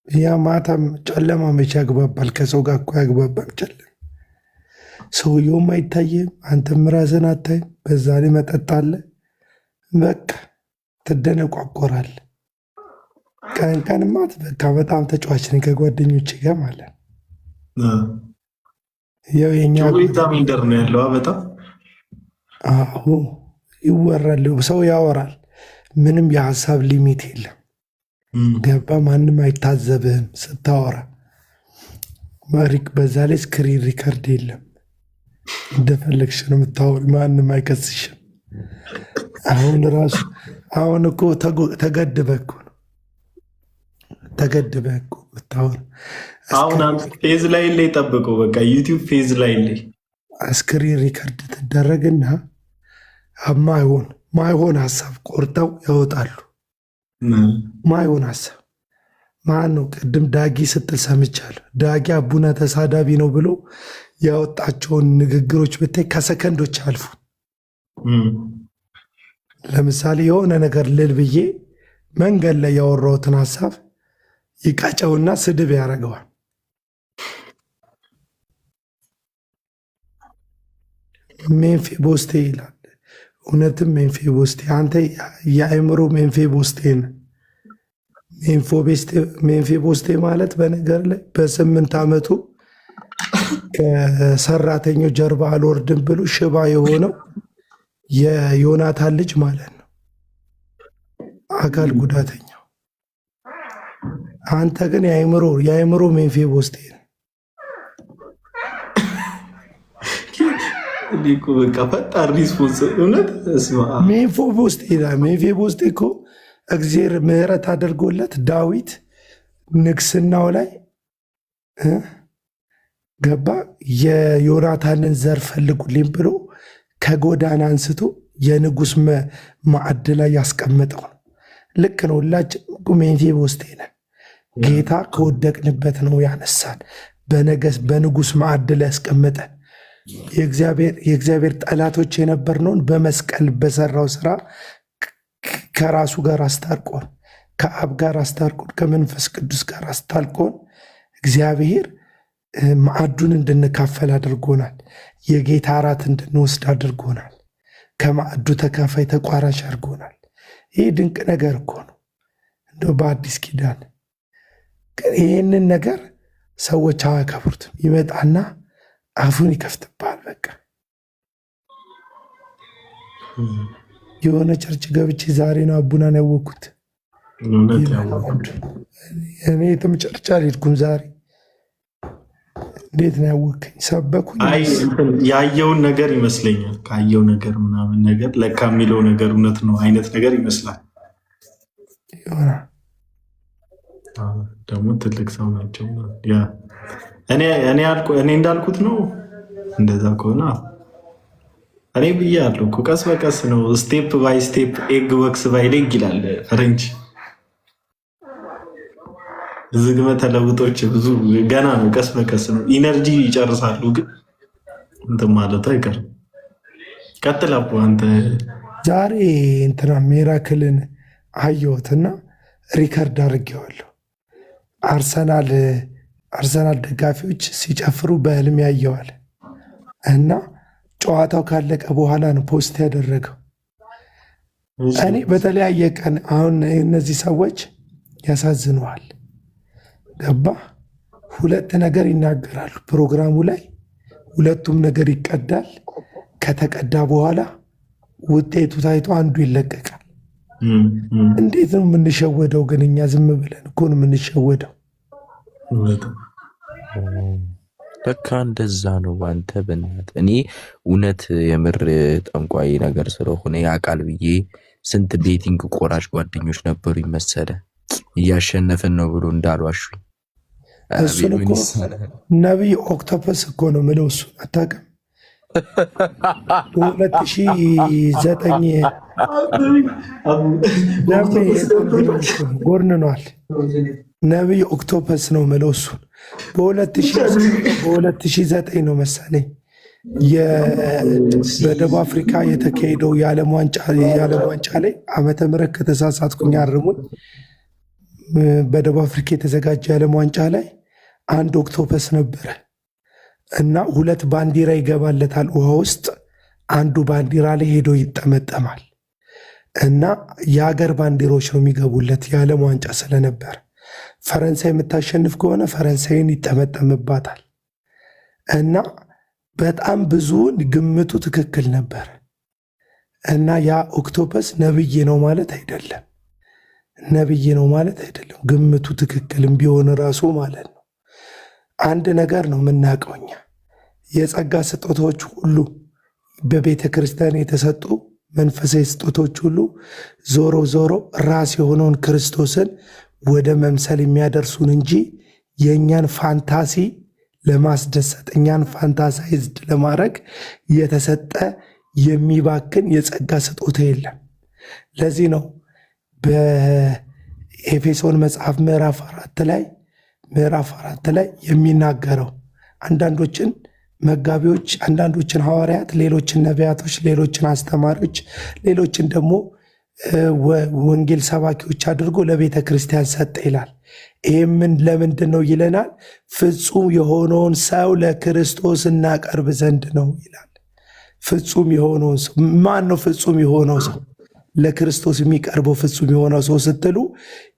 ያ ማታም ጨለማ መቼ ያግባባል? ከሰው ጋር እኮ ያግባባል ጨለማ። ሰውየውም አይታየም፣ አንተም ራስን አታይም። በዛ ላይ መጠጥ አለ። በቃ ትደነቋቆራል። ቀን ቀንማት በቃ በጣም ተጫዋች ነኝ ከጓደኞቼ ጋር ማለት ያው የኛ ሚንደር ነው ያለው። በጣም አዎ ይወራል፣ ሰው ያወራል። ምንም የሀሳብ ሊሚት የለም። ገባ? ማንም አይታዘብህም ስታወራ። በዛ ላይ ስክሪን ሪከርድ የለም። እንደፈለግሽ ነው የምታወሪ፣ ማንም አይከስሽም። አሁን እኮ ተገድበህ እኮ ብታወራ። አሁን ፌዝ ላይ ጠብቀው፣ በቃ ዩቲዩብ ፌዝ ላይ ስክሪን ሪከርድ ትደረግና ማይሆን ሀሳብ ቆርጠው ያወጣሉ። ማይሆን ሀሳብ ማን ነው? ቅድም ዳጊ ስትል ሰምቻለሁ። ዳጊ አቡነ ተሳዳቢ ነው ብሎ ያወጣቸውን ንግግሮች ብታይ ከሰከንዶች አልፉ። ለምሳሌ የሆነ ነገር ልል ብዬ መንገድ ላይ ያወራሁትን ሀሳብ ይቃጨውና ስድብ ያደርገዋል። ሜንፌ ቦስቴ ይላል። እውነትም ሜንፌ ቦስቴ፣ አንተ የአእምሮ ሜንፌ ቦስቴ ነህ። ሜንፌ ቦስቴ ማለት በነገር ላይ በ8 ዓመቱ ከሰራተኛው ጀርባ አልወርድም ብሎ ሽባ የሆነው የዮናታን ልጅ ማለት ነው። አካል ጉዳተኛው። አንተ ግን የአእምሮ ሜንፌ ቦስቴ ነህ። ፈጣን ሪስፖንስ እውነት ሜንፌ ቦስቴ ይላል። ሜንፌ ቦስቴ እኮ እግዚአብሔር ምሕረት አድርጎለት ዳዊት ንግስናው ላይ ገባ የዮናታንን ዘር ፈልጉልኝ ብሎ ከጎዳና አንስቶ የንጉሥ ማዕድ ላይ ያስቀመጠው ነው። ልክ ነው። ሁላችን ሜንፌ ቦስቴ ነን። ጌታ ከወደቅንበት ነው ያነሳን። በንጉሥ ማዕድ ላይ ያስቀመጠ የእግዚአብሔር ጠላቶች የነበርነውን በመስቀል በሰራው ስራ ከራሱ ጋር አስታርቆን፣ ከአብ ጋር አስታርቆን፣ ከመንፈስ ቅዱስ ጋር አስታርቆን እግዚአብሔር ማዕዱን እንድንካፈል አድርጎናል። የጌታ እራት እንድንወስድ አድርጎናል። ከማዕዱ ተካፋይ ተቋራሽ አድርጎናል። ይህ ድንቅ ነገር እኮ ነው። እንደው በአዲስ ኪዳን ግን ይህንን ነገር ሰዎች አያከብሩትም። ይመጣና አፉን ይከፍትብሃል። በቃ የሆነ ቸርች ገብቼ ዛሬ ነው አቡናን ያወቅኩት። እኔ የትም ቸርች አልሄድኩም ዛሬ። እንዴት ነው ያወቅኝ? ሰበኩኝ። ያየውን ነገር ይመስለኛል። ካየው ነገር ምናምን ነገር ለካ የሚለው ነገር እውነት ነው አይነት ነገር ይመስላል። ደግሞ ትልቅ ሰው ናቸው። እኔ እንዳልኩት ነው። እንደዛ ከሆነ እኔ ብያለሁ እኮ ቀስ በቀስ ነው። ስቴፕ ባይ ስቴፕ ኤግ ወክስ ባይ ሌግ ይላል ፈረንጅ። ዝግመተ ለውጦች ብዙ ገና ነው። ቀስ በቀስ ነው። ኢነርጂ ይጨርሳሉ፣ ግን እንትን ማለቱ አይቀርም። ቀጥል አቦ አንተ። ዛሬ እንትና ሚራክልን አየሁትና ሪከርድ አድርጌዋለሁ። አርሰናል ደጋፊዎች ሲጨፍሩ በህልም ያየዋል እና ጨዋታው ካለቀ በኋላ ነው ፖስት ያደረገው። እኔ በተለያየ ቀን አሁን እነዚህ ሰዎች ያሳዝነዋል። ገባ? ሁለት ነገር ይናገራሉ ፕሮግራሙ ላይ፣ ሁለቱም ነገር ይቀዳል። ከተቀዳ በኋላ ውጤቱ ታይቶ አንዱ ይለቀቃል። እንዴት ነው የምንሸወደው? ግን እኛ ዝም ብለን እኮ ነው የምንሸወደው። ለካ እንደዛ ነው ባንተ በእናት እኔ እውነት የምር ጠንቋይ ነገር ስለሆነ ያውቃል ብዬ ስንት ቤቲንግ ቆራጭ ጓደኞች ነበሩ ይመሰለ እያሸነፈን ነው ብሎ እንዳልዋሹኝ። እሱን እኮ ነቢይ ኦክቶፐስ እኮ ነው ምለው እሱ አታውቅም። 2009 ጎርንኗል። ነቢይ ኦክቶፐስ ነው ምለው እሱን በ2009 ነው መሰለኝ በደቡብ አፍሪካ የተካሄደው የዓለም ዋንጫ ላይ ዓመተ ምህረት ከተሳሳትኩኝ አርሙኝ። በደቡብ አፍሪካ የተዘጋጀ የዓለም ዋንጫ ላይ አንድ ኦክቶፐስ ነበረ እና 2 ባንዲራ ይገባለታል ውሃ ውስጥ። አንዱ ባንዲራ ላይ ሄዶ ይጠመጠማል እና የሀገር ባንዲራዎች ነው የሚገቡለት የዓለም ዋንጫ ስለነበረ። ፈረንሳይ የምታሸንፍ ከሆነ ፈረንሳይን ይጠመጠምባታል እና በጣም ብዙውን ግምቱ ትክክል ነበር እና ያ ኦክቶፐስ ነብይ ነው ማለት አይደለም። ነብይ ነው ማለት አይደለም። ግምቱ ትክክልም ቢሆን ራሱ ማለት ነው። አንድ ነገር ነው የምናውቀው እኛ የጸጋ ስጦታዎች ሁሉ በቤተ ክርስቲያን የተሰጡ መንፈሳዊ ስጦታዎች ሁሉ ዞሮ ዞሮ ራስ የሆነውን ክርስቶስን ወደ መምሰል የሚያደርሱን እንጂ የእኛን ፋንታሲ ለማስደሰት እኛን ፋንታሳይዝድ ለማድረግ የተሰጠ የሚባክን የጸጋ ስጦታ የለም። ለዚህ ነው በኤፌሶን መጽሐፍ ምዕራፍ 4 ላይ የሚናገረው አንዳንዶችን መጋቢዎች፣ አንዳንዶችን ሐዋርያት፣ ሌሎችን ነቢያቶች፣ ሌሎችን አስተማሪዎች፣ ሌሎችን ደግሞ ወንጌል ሰባኪዎች አድርጎ ለቤተ ክርስቲያን ሰጠ ይላል። ይህምን ለምንድን ነው ይለናል? ፍጹም የሆነውን ሰው ለክርስቶስ እናቀርብ ዘንድ ነው ይላል። ፍጹም የሆነውን ሰው ማን ነው? ፍጹም የሆነው ሰው ለክርስቶስ የሚቀርበው ፍጹም የሆነው ሰው ስትሉ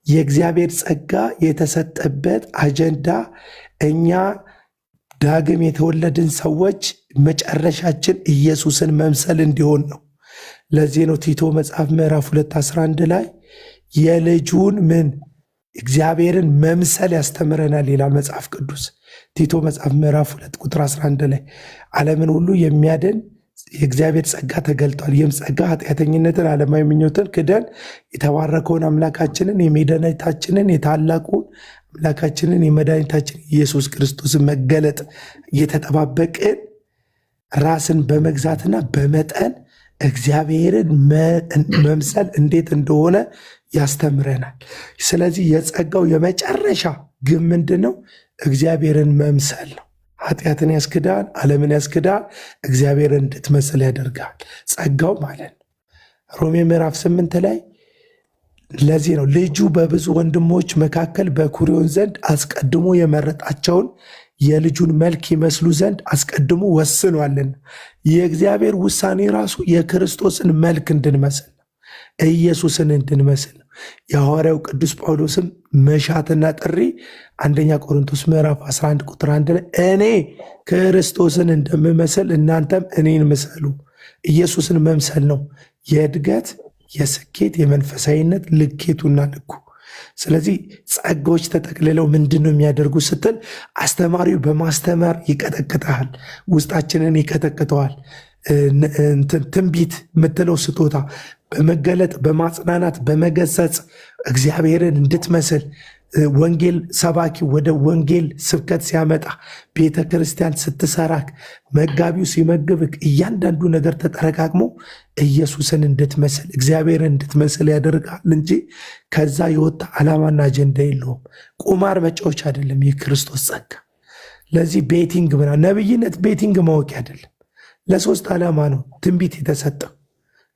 የእግዚአብሔር ጸጋ የተሰጠበት አጀንዳ እኛ ዳግም የተወለድን ሰዎች መጨረሻችን ኢየሱስን መምሰል እንዲሆን ነው። ለዚህ ነው ቲቶ መጽሐፍ ምዕራፍ 2:11 ላይ የልጁን እግዚአብሔርን መምሰል ያስተምረናል ይላል መጽሐፍ ቅዱስ። ቲቶ መጽሐፍ ምዕራፍ 2:11 ላይ ዓለምን ሁሉ የሚያድን የእግዚአብሔር ጸጋ ተገልጧል። ይህም ጸጋ ኃጢአተኝነትን፣ ዓለማዊ ምኞትን ክደን የተባረከውን አምላካችንን የመድኃኒታችንን የታላቁን አምላካችንን የመድኃኒታችን ኢየሱስ ክርስቶስን መገለጥ እየተጠባበቅን ራስን በመግዛትና በመጠን እግዚአብሔርን መምሰል እንዴት እንደሆነ ያስተምረናል። ስለዚህ የጸጋው የመጨረሻ ግን ምንድን ነው? እግዚአብሔርን መምሰል ነው። ኃጢአትን ያስክዳል፣ ዓለምን ያስክዳል፣ እግዚአብሔርን እንድትመስል ያደርጋል ጸጋው ማለት ነው። ሮሜ ምዕራፍ 8 ላይ ለዚህ ነው ልጁ በብዙ ወንድሞች መካከል በኩር ይሆን ዘንድ አስቀድሞ የመረጣቸውን የልጁን መልክ ይመስሉ ዘንድ አስቀድሞ ወስኗልና። የእግዚአብሔር ውሳኔ ራሱ የክርስቶስን መልክ እንድንመስል ነው፣ ኢየሱስን እንድንመስል ነው። የሐዋርያው ቅዱስ ጳውሎስም መሻትና ጥሪ 1 ቆሮንቶስ ምዕራፍ 11 ቁጥር 1 ላይ እኔ ክርስቶስን እንደምመስል እናንተም እኔን ምሰሉ። ኢየሱስን መምሰል ነው የእድገት የስኬት የመንፈሳዊነት ልኬቱና ልኩ። ስለዚህ ጸጋዎች ተጠቅልለው ምንድን ነው የሚያደርጉ ስትል አስተማሪው በማስተማር ይቀጠቅጠሃል፣ ውስጣችንን ይቀጠቅጠዋል። ትንቢት የምትለው ስጦታ በመገለጥ በማጽናናት በመገሰጽ እግዚአብሔርን እንድትመስል ወንጌል ሰባኪ ወደ ወንጌል ስብከት ሲያመጣ ቤተ ክርስቲያን ስትሰራክ መጋቢው ሲመግብክ እያንዳንዱ ነገር ተጠረቃቅሞ ኢየሱስን እንድትመስል እግዚአብሔርን እንድትመስል ያደርጋል እንጂ ከዛ የወጣ ዓላማና አጀንዳ የለውም። ቁማር መጫወች አይደለም የክርስቶስ ጸጋ። ለዚህ ቤቲንግ ነብይነት ቤቲንግ ማወቅ አይደለም። ለ3 ዓላማ ነው ትንቢት የተሰጠው።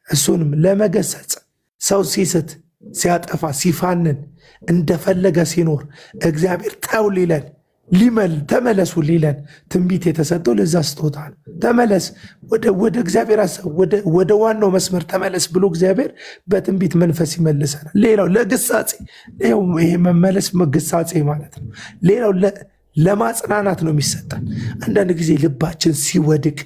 እሱንም ለመገሰጽ ሰው ሲስት ሲያጠፋ ሲፋንን እንደፈለገ ሲኖር እግዚአብሔር ተው ሊለን ተመለሱ ሊለን ትንቢት የተሰጠው ለዛ ስጦታ ነው። ተመለስ ወደ እግዚአብሔር አሰብ ወደ ዋናው መስመር ተመለስ ብሎ እግዚአብሔር በትንቢት መንፈስ ይመልሰናል። ሌላው ለግሳጼ ይሄ መመለስ ግሳጼ ማለት ነው። ሌላው ለማጽናናት ነው የሚሰጠን። አንዳንድ ጊዜ ልባችን ሲወድቅ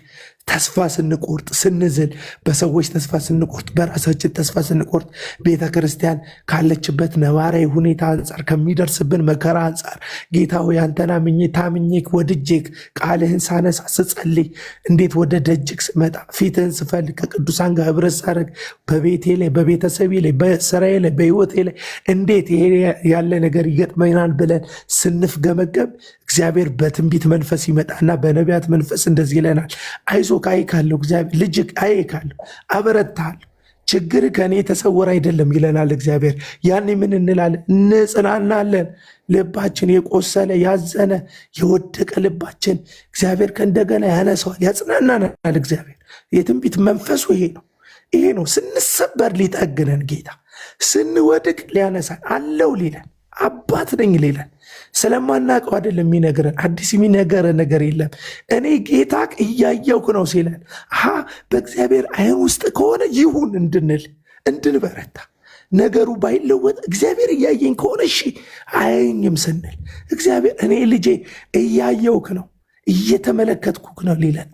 ተስፋ ስንቆርጥ፣ ስንዝል፣ በሰዎች ተስፋ ስንቆርጥ፣ በራሳችን ተስፋ ስንቆርጥ፣ ቤተ ክርስቲያን ካለችበት ነባራዊ ሁኔታ አንጻር፣ ከሚደርስብን መከራ አንጻር ጌታ ሆይ አንተን አምኜ ታምኜክ ወድጄክ ቃልህን ሳነሳ ስጸልይ፣ እንዴት ወደ ደጅክ ስመጣ ፊትህን ስፈልግ ከቅዱሳን ጋር ህብረት ሳረግ በቤቴ ላይ በቤተሰቤ ላይ በስራዬ ላይ በህይወቴ ላይ እንዴት ይሄ ያለ ነገር ይገጥመናል ብለን ስንፍገመገብ እግዚአብሔር በትንቢት መንፈስ ይመጣና በነቢያት መንፈስ እንደዚህ ይለናል። አይዞህ አይካለሁ፣ እግዚአብሔር ልጅ አይካለሁ፣ አበረታለሁ፣ ችግር ከእኔ የተሰወረ አይደለም ይለናል እግዚአብሔር። ያኔ ምን እንላለን? እንጽናናለን። ልባችን የቆሰለ ያዘነ የወደቀ ልባችን እግዚአብሔር ከእንደገና ያነሰዋል፣ ያጽናናናል እግዚአብሔር። የትንቢት መንፈሱ ይሄ ነው። ስንሰበር ሊጠግነን ጌታ፣ ስንወድቅ ሊያነሳን አለው ሊለን፣ አባት ነኝ ሊለን። ስለማናውቀው አይደለም የሚነግረን፣ አዲስ የሚነገረን ነገር የለም። እኔ ጌታ እያየውክ ነው ሲለን በእግዚአብሔር አይን ውስጥ ከሆነ ይሁን እንድንል እንድንበረታ፣ ነገሩ ባይለወጥ እግዚአብሔር እያየኝ ከሆነ እሺ አያየኝም ስንል እግዚአብሔር እኔ ልጄ እያየውክ ነው እየተመለከትኩክ ነው ሊለን፣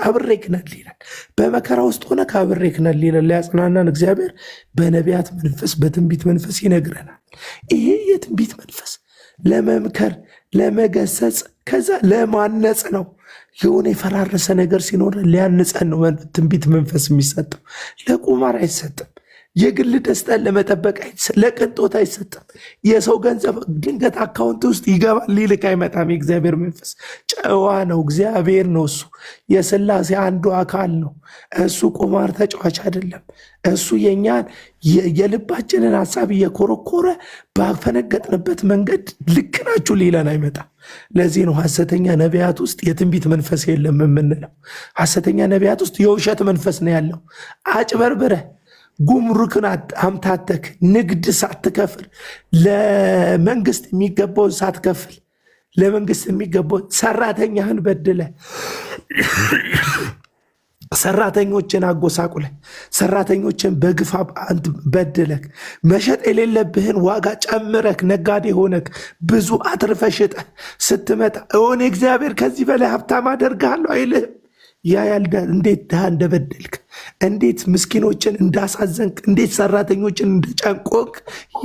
አብሬክ ነን ሊለን፣ በመከራ ውስጥ ሆነ ከአብሬክ ነን ሊለን ሊያጽናናን እግዚአብሔር በነቢያት መንፈስ በትንቢት መንፈስ ይነግረናል። ይሄ የትንቢት መንፈስ ለመምከር ለመገሰጽ ከዛ ለማነጽ ነው። የሆነ የፈራረሰ ነገር ሲኖር ሊያንጸን ነው ትንቢት መንፈስ የሚሰጠው። ለቁማር አይሰጥም። የግል ደስታን ለመጠበቅ ለቅንጦት አይሰጥም። የሰው ገንዘብ ድንገት አካውንት ውስጥ ይገባል ሊልክ አይመጣም። የእግዚአብሔር መንፈስ ጨዋ ነው። እግዚአብሔር ነው። እሱ የሥላሴ አንዱ አካል ነው። እሱ ቁማር ተጫዋች አይደለም። እሱ የኛን የልባችንን ሀሳብ እየኮረኮረ ባፈነገጥንበት መንገድ ልክ ናችሁ ሊለን አይመጣም። ለዚህ ነው ሐሰተኛ ነቢያት ውስጥ የትንቢት መንፈስ የለም የምንለው። ሐሰተኛ ነቢያት ውስጥ የውሸት መንፈስ ነው ያለው። አጭበርብረህ ጉምሩክን አምታተክ ንግድ ሳትከፍል ለመንግስት የሚገባውን ሳትከፍል ለመንግስት የሚገባውን ሰራተኛህን በድለ ሰራተኞችን አጎሳቁለ ሰራተኞችን በግፋ በድለክ መሸጥ የሌለብህን ዋጋ ጨምረክ ነጋዴ ሆነክ ብዙ አትርፈ ሽጠ ስትመጣ እሆነ እግዚአብሔር ከዚህ በላይ ሀብታም አደርግሃለሁ አይልህም። ያያል እንዴት ድሃ እንደበደልክ፣ እንዴት ምስኪኖችን እንዳሳዘንክ፣ እንዴት ሰራተኞችን እንደጨንቆክ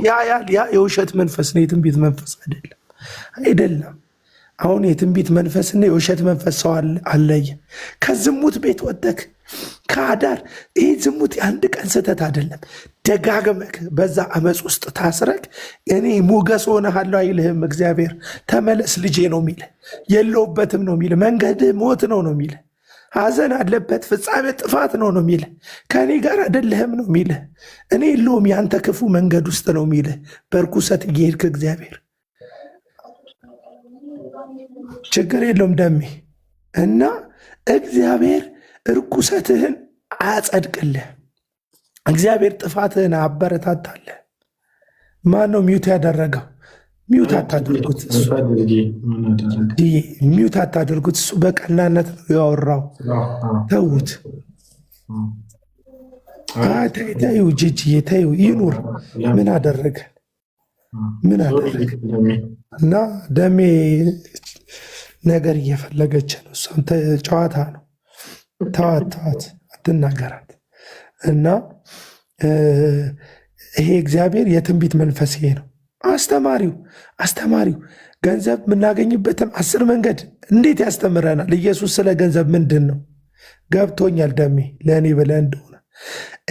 ያያል። ያ የውሸት መንፈስ ነው፣ የትንቢት መንፈስ አይደለም። አሁን የትንቢት መንፈስና የውሸት መንፈስ ሰው አለየ። ከዝሙት ቤት ወጥተክ ከአዳር ይህ ዝሙት የአንድ ቀን ስህተት አይደለም። ደጋግመክ በዛ አመፅ ውስጥ ታስረክ እኔ ሞገስ ሆነሃለሁ አይልህም እግዚአብሔር። ተመለስ ልጄ ነው የሚልህ፣ የለውበትም ነው የሚልህ፣ መንገድህ ሞት ነው የሚልህ፣ ሐዘን አለበት ፍጻሜ ጥፋት ነው የሚልህ፣ ከእኔ ጋር አይደለህም ነው የሚልህ፣ እኔ የለውም የአንተ ክፉ መንገድ ውስጥ ነው የሚልህ። በርኩሰት እየሄድክ እግዚአብሔር ችግር የለውም ደሜ እና እግዚአብሔር እርኩሰትህን አያጸድቅልህ። እግዚአብሔር ጥፋትህን አበረታታለህ። ማን ነው ሚውት ያደረገው? ሚውት አታድርጉት፣ ሚውት አታድርጉት። እሱ በቀናነት ነው ያወራው። ተዉት። ተዩ ጅጅዬ ተዩ፣ ይኑር። ምን አደረገ? ምን አደረገ? እና ደሜ ነገር እየፈለገች ነው። እሷም ጨዋታ ነው። ተዋት፣ አትናገራት። እና ይሄ እግዚአብሔር የትንቢት መንፈስ ይሄ ነው። አስተማሪው ገንዘብ የምናገኝበትን 10 መንገድ እንዴት ያስተምረናል። ኢየሱስ ስለ ገንዘብ ምንድን ነው ገብቶኛል ደሜ፣ ለእኔ ብለህ እንደሆነ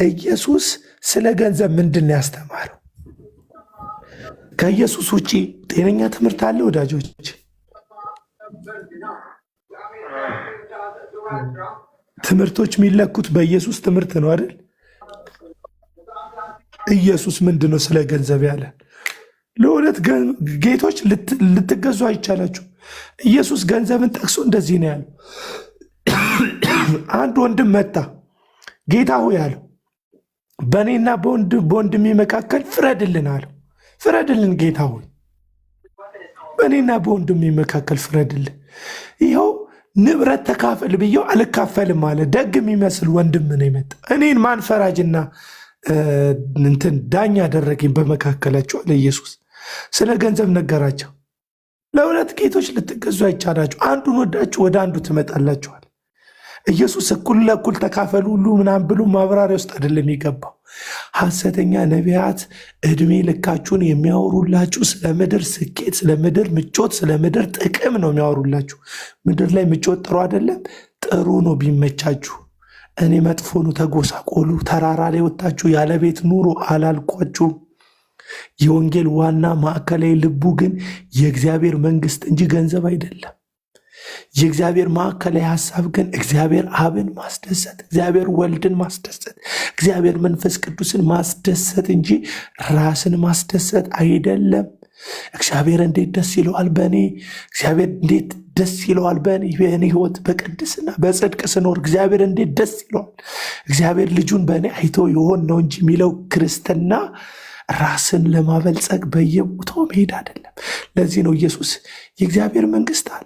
ኢየሱስ ስለ ገንዘብ ምንድን ነው ያስተማረው? ከኢየሱስ ውጭ ጤነኛ ትምህርት አለ ወዳጆች? ትምህርቶች የሚለኩት በኢየሱስ ትምህርት ነው አይደል? ኢየሱስ ምንድን ነው ስለ ገንዘብ ያለን? ለሁለት ጌቶች ልትገዙ አይቻላችሁ። ኢየሱስ ገንዘብን ጠቅሶ እንደዚህ ነው ያለው። አንድ ወንድም መጣ፣ ጌታ ሆይ አለው፣ በእኔና በወንድሜ መካከል ፍረድልን አለው። ፍረድልን ጌታ ሆይ፣ በእኔና በወንድሜ መካከል ፍረድልን። ይኸው ንብረት ተካፈል ብየው አልካፈልም አለ። ደግ የሚመስል ወንድም ነው የመጣ። እኔን ማን ፈራጅና እንትን ዳኛ አደረገኝ በመካከላቸው አለ ኢየሱስ። ስለ ገንዘብ ነገራቸው። ለሁለት ጌቶች ልትገዙ አይቻላችሁ፣ አንዱን ወዳችሁ ወደ አንዱ ትመጣላችኋል። ኢየሱስ እኩል ለእኩል ተካፈሉ ሁሉ ምናምን ብሎ ማብራሪያ ውስጥ አይደለም የገባው። ሐሰተኛ ነቢያት እድሜ ልካችሁን የሚያወሩላችሁ ስለ ምድር ስኬት፣ ስለ ምድር ምቾት፣ ስለ ምድር ጥቅም ነው የሚያወሩላችሁ። ምድር ላይ ምቾት ጥሩ አይደለም፣ ጥሩ ነው ቢመቻችሁ። እኔ መጥፎ ነው ተጎሳቆሉ፣ ተራራ ላይ ወጣችሁ ያለ ቤት ኑሮ አላልኳችሁም። የወንጌል ዋና ማዕከላዊ ልቡ ግን የእግዚአብሔር መንግስት እንጂ ገንዘብ አይደለም። የእግዚአብሔር ማዕከላዊ ሐሳብ ግን እግዚአብሔር አብን ማስደሰት፣ እግዚአብሔር ወልድን ማስደሰት፣ እግዚአብሔር መንፈስ ቅዱስን ማስደሰት እንጂ ራስን ማስደሰት አይደለም። እግዚአብሔር እንዴት ደስ ይለዋል በእኔ፣ እግዚአብሔር እንዴት ደስ ይለዋል በእኔ ህይወት በቅድስና በጽድቅ ስኖር እግዚአብሔር እንዴት ደስ ይለዋል፣ እግዚአብሔር ልጁን በእኔ አይቶ ይሆን ነው እንጂ የሚለው ክርስትና ራስን ለማበልጸግ በየቦታው መሄድ አይደለም። ለዚህ ነው ኢየሱስ የእግዚአብሔር መንግስት አለ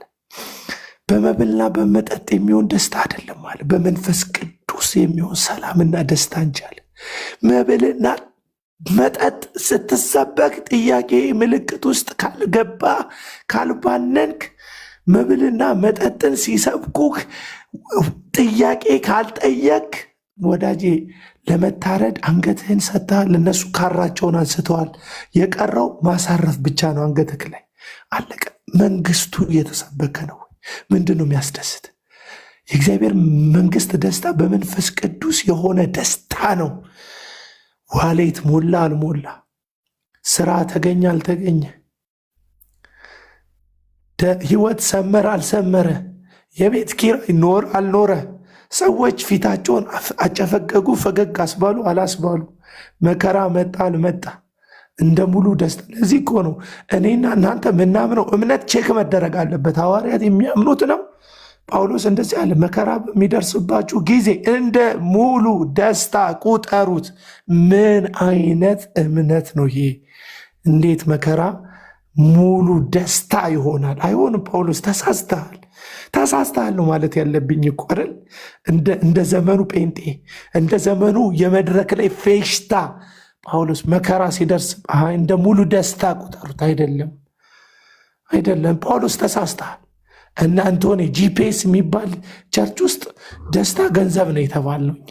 በመብልና በመጠጥ የሚሆን ደስታ አይደለም አለ፣ በመንፈስ ቅዱስ የሚሆን ሰላምና ደስታ እንጂ አለ። መብልና መጠጥ ስትሰበክ ጥያቄ ምልክት ውስጥ ካልገባ ካልባነንክ፣ መብልና መጠጥን ሲሰብኩክ ጥያቄ ካልጠየቅ፣ ወዳጄ ለመታረድ አንገትህን ሰጥተሃል። እነሱ ካራቸውን አንስተዋል። የቀረው ማሳረፍ ብቻ ነው አንገትህ ላይ አለቀ። መንግስቱ እየተሰበከ ነው። ምንድን ነው የሚያስደስት? የእግዚአብሔር መንግስት ደስታ በመንፈስ ቅዱስ የሆነ ደስታ ነው። ዋሌት ሞላ አልሞላ፣ ስራ ተገኘ አልተገኘ፣ ህይወት ሰመረ አልሰመረ፣ የቤት ኪራይ ኖር አልኖረ፣ ሰዎች ፊታቸውን አጨፈገጉ ፈገግ አስባሉ አላስባሉ፣ መከራ መጣ አልመጣ፣ እንደ ሙሉ ደስታ። ለዚህ እኮ ነው እኔና እናንተ ምናምነው እምነት ቼክ መደረግ አለበት። ሐዋርያት የሚያምኑት ነው። ጳውሎስ እንደዚህ አለ፣ መከራ በሚደርስባችሁ ጊዜ እንደ ሙሉ ደስታ ቁጠሩት። ምን አይነት እምነት ነው ይሄ? እንዴት መከራ ሙሉ ደስታ ይሆናል? አይሆንም። ጳውሎስ ተሳስተሃል ነው ማለት ያለብኝ እኮ አይደል? እንደ ዘመኑ ጴንጤ፣ እንደ ዘመኑ የመድረክ ላይ ፌሽታ ጳውሎስ መከራ ሲደርስ እንደ ሙሉ ደስታ ቁጠሩት። አይደለም ጳውሎስ ተሳስተሃል። እና አንቶኒ ጂፒኤስ የሚባል ቸርች ውስጥ ደስታ ገንዘብ ነው የተባልነው እኛ።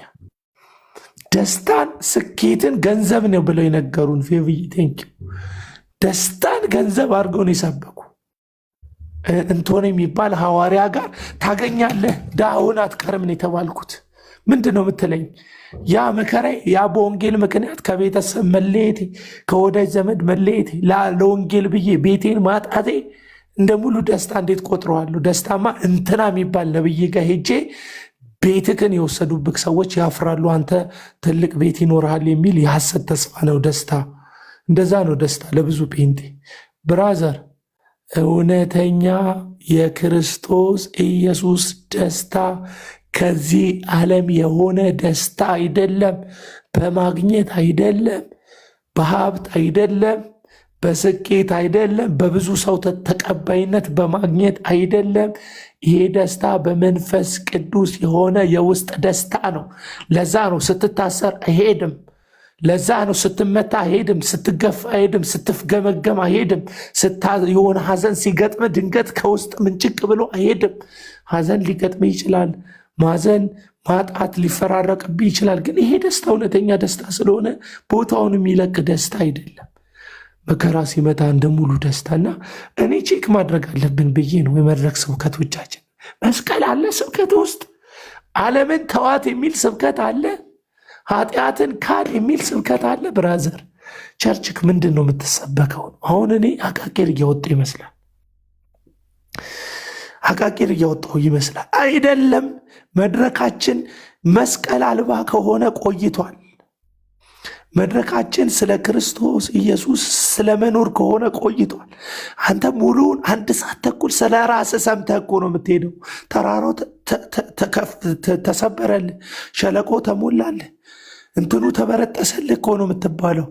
ደስታን ስኬትን ገንዘብ ነው ብለው የነገሩን ደስታን ገንዘብ አድርገው ነው የሰበኩ። አንቶኒ የሚባል ሐዋርያ ጋር ታገኛለህ፣ ድሃውን አትቀርም ነው የተባልኩት። ምንድን ነው የምትለኝ? ያ መከራዬ፣ ያ በወንጌል ምክንያት ከቤተሰብ መለየቴ፣ ከወዳጅ ዘመድ መለየቴ፣ ለወንጌል ብዬ ቤቴን ማጣቴ እንደ ሙሉ ደስታ እንዴት ቆጥረዋለሁ? ደስታማ እንትና የሚባል ነብይ ጋር ሄጄ ቤትክን የወሰዱብክ ሰዎች ያፍራሉ፣ አንተ ትልቅ ቤት ይኖርሃል የሚል የሐሰት ተስፋ ነው ደስታ። እንደዛ ነው ደስታ ለብዙ ጴንጤ። ብራዘር፣ እውነተኛ የክርስቶስ ኢየሱስ ደስታ ከዚህ ዓለም የሆነ ደስታ አይደለም። በማግኘት አይደለም፣ በሀብት አይደለም፣ በስኬት አይደለም፣ በብዙ ሰው ተቀባይነት በማግኘት አይደለም። ይሄ ደስታ በመንፈስ ቅዱስ የሆነ የውስጥ ደስታ ነው። ለዛ ነው ስትታሰር አይሄድም። ለዛ ነው ስትመታ አይሄድም፣ ስትገፋ አይሄድም፣ ስትፍገመገም አይሄድም። የሆነ ሐዘን ሲገጥም ድንገት ከውስጥ ምንጭቅ ብሎ አይሄድም። ሐዘን ሊገጥም ይችላል፣ ማዘን ማጣት ሊፈራረቅብህ ይችላል። ግን ይሄ ደስታ እውነተኛ ደስታ ስለሆነ ቦታውን የሚለቅ ደስታ አይደለም። መከራ ሲመጣ እንደ ሙሉ ደስታና እኔ ቼክ ማድረግ አለብን ብዬ ነው የመድረክ ስብከቶቻችን። መስቀል አለ ስብከት ውስጥ፣ ዓለምን ተዋት የሚል ስብከት አለ፣ ኃጢአትን ካድ የሚል ስብከት አለ። ብራዘር ቸርችክ ምንድን ነው የምትሰበከው? አሁን እኔ አቃቂር እያወጣሁ ይመስላል፣ አቃቂር እያወጣሁ ይመስላል። አይደለም። መድረካችን መስቀል አልባ ከሆነ ቆይቷል። መድረካችን ስለ ክርስቶስ ኢየሱስ ስለ መኖር ከሆነ ቆይቷል። አንተ ሙሉውን 1 ሰዓት ተኩል ስለ ራስህ ሰምተህ እኮ ነው የምትሄደው። ተራራው ተሰበረልህ፣ ሸለቆ ተሞላልህ፣ እንትኑ ተበረጠሰልህ እኮ ነው የምትባለው።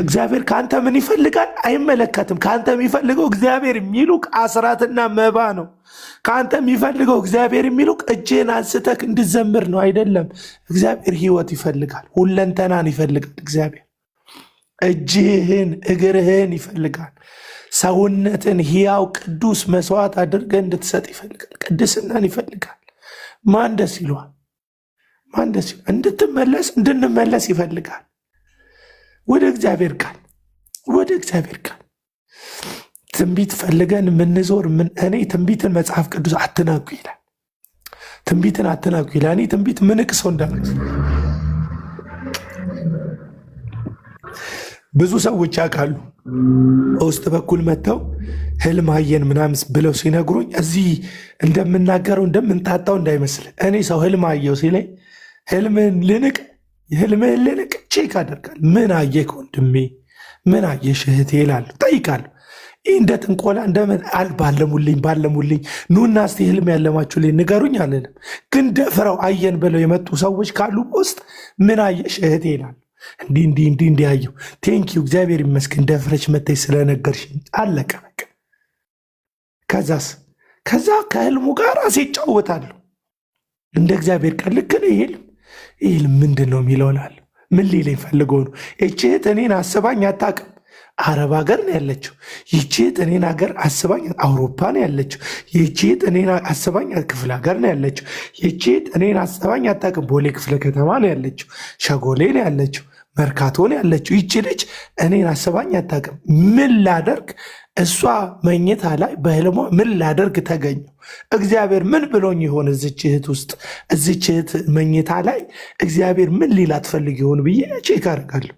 እግዚአብሔር ከአንተ ምን ይፈልጋል? አይመለከትም። ከአንተ የሚፈልገው እግዚአብሔር የሚሉቅ አስራትና መባ ነው። ከአንተ የሚፈልገው እግዚአብሔር የሚሉቅ እጅህን አንስተህ እንድዘምር ነው። አይደለም። እግዚአብሔር ህይወት ይፈልጋል፣ ሁለንተናን ይፈልጋል። እግዚአብሔር እጅህን እግርህን ይፈልጋል። ሰውነትን ሕያው ቅዱስ መስዋዕት አድርገህ እንድትሰጥ ይፈልጋል። ቅድስናን ይፈልጋል። ማን ደስ ይለዋል? ማን ደስ ይለዋል? እንድንመለስ ይፈልጋል። ወደ እግዚአብሔር ቃል ወደ እግዚአብሔር ቃል ትንቢት ፈልገን የምንዞር እኔ ትንቢትን መጽሐፍ ቅዱስ አትናቁ ይላል። ትንቢትን አትናቁ ይላል። እኔ ትንቢት ምንቅ ሰው እንዳልኩት ብዙ ሰዎች ያውቃሉ። በውስጥ በኩል መጥተው ህልም አየን ምናምን ብለው ሲነግሩኝ እዚህ እንደምናገረው እንደምንታጣው እንዳይመስል። እኔ ሰው ህልም አየው ሲለኝ ህልምህን ልንቅ ቼክ አደርጋል። ምን አየህ ወንድሜ፣ ምን አየሽ እህቴ እላለሁ፣ ጠይቃለሁ። ይህ እንደ ጥንቆላ እንደምን ባለሙልኝ ኑና እስቲ ህልም ያለማችሁልኝ ንገሩኝ አለንም። ግን ደፍረው አየን ብለው የመጡ ሰዎች ካሉ ውስጥ ምን አየሽ እህቴ ይላሉ። እንዲህ አየሁ። ቴንኪው እግዚአብሔር ይመስገን ደፍረች መተሽ ስለነገርሽኝ። አለቀ በቃ። ከዛ ከህልሙ ጋር ራሴ ይጫወታለሁ እንደ እግዚአብሔር ቃል። ልክ ነው። ይህልም ምንድን ነው የሚለው እላለሁ። ምን ሊለኝ ፈልገው ነው? ይህች እህት እኔን አስባኝ አታውቅም። አረብ ሀገር ነው ያለችው። ይህች እህት እኔን ሀገር አስባኝ አውሮፓ ነው ያለችው። ይህች እህት እኔን አስባኝ ክፍለ ሀገር ነው ያለችው። ይህች እህት እኔን አስባኝ አታውቅም። ቦሌ ክፍለ ከተማ ነው ያለችው። ሸጎሌ ነው ያለችው። መርካቶ ነው ያለችው። ይህች ልጅ እኔን አስባኝ አታውቅም። ምን ላደርግ እሷ መኝታ ላይ በህልሟ ምን ላደርግ ተገኘው? እግዚአብሔር ምን ብሎኝ ይሆን? እዚች እህት ውስጥ እዚች እህት መኝታ ላይ እግዚአብሔር ምን ሊላት ፈልግ ይሆን ብዬ ቼክ አደርጋለሁ።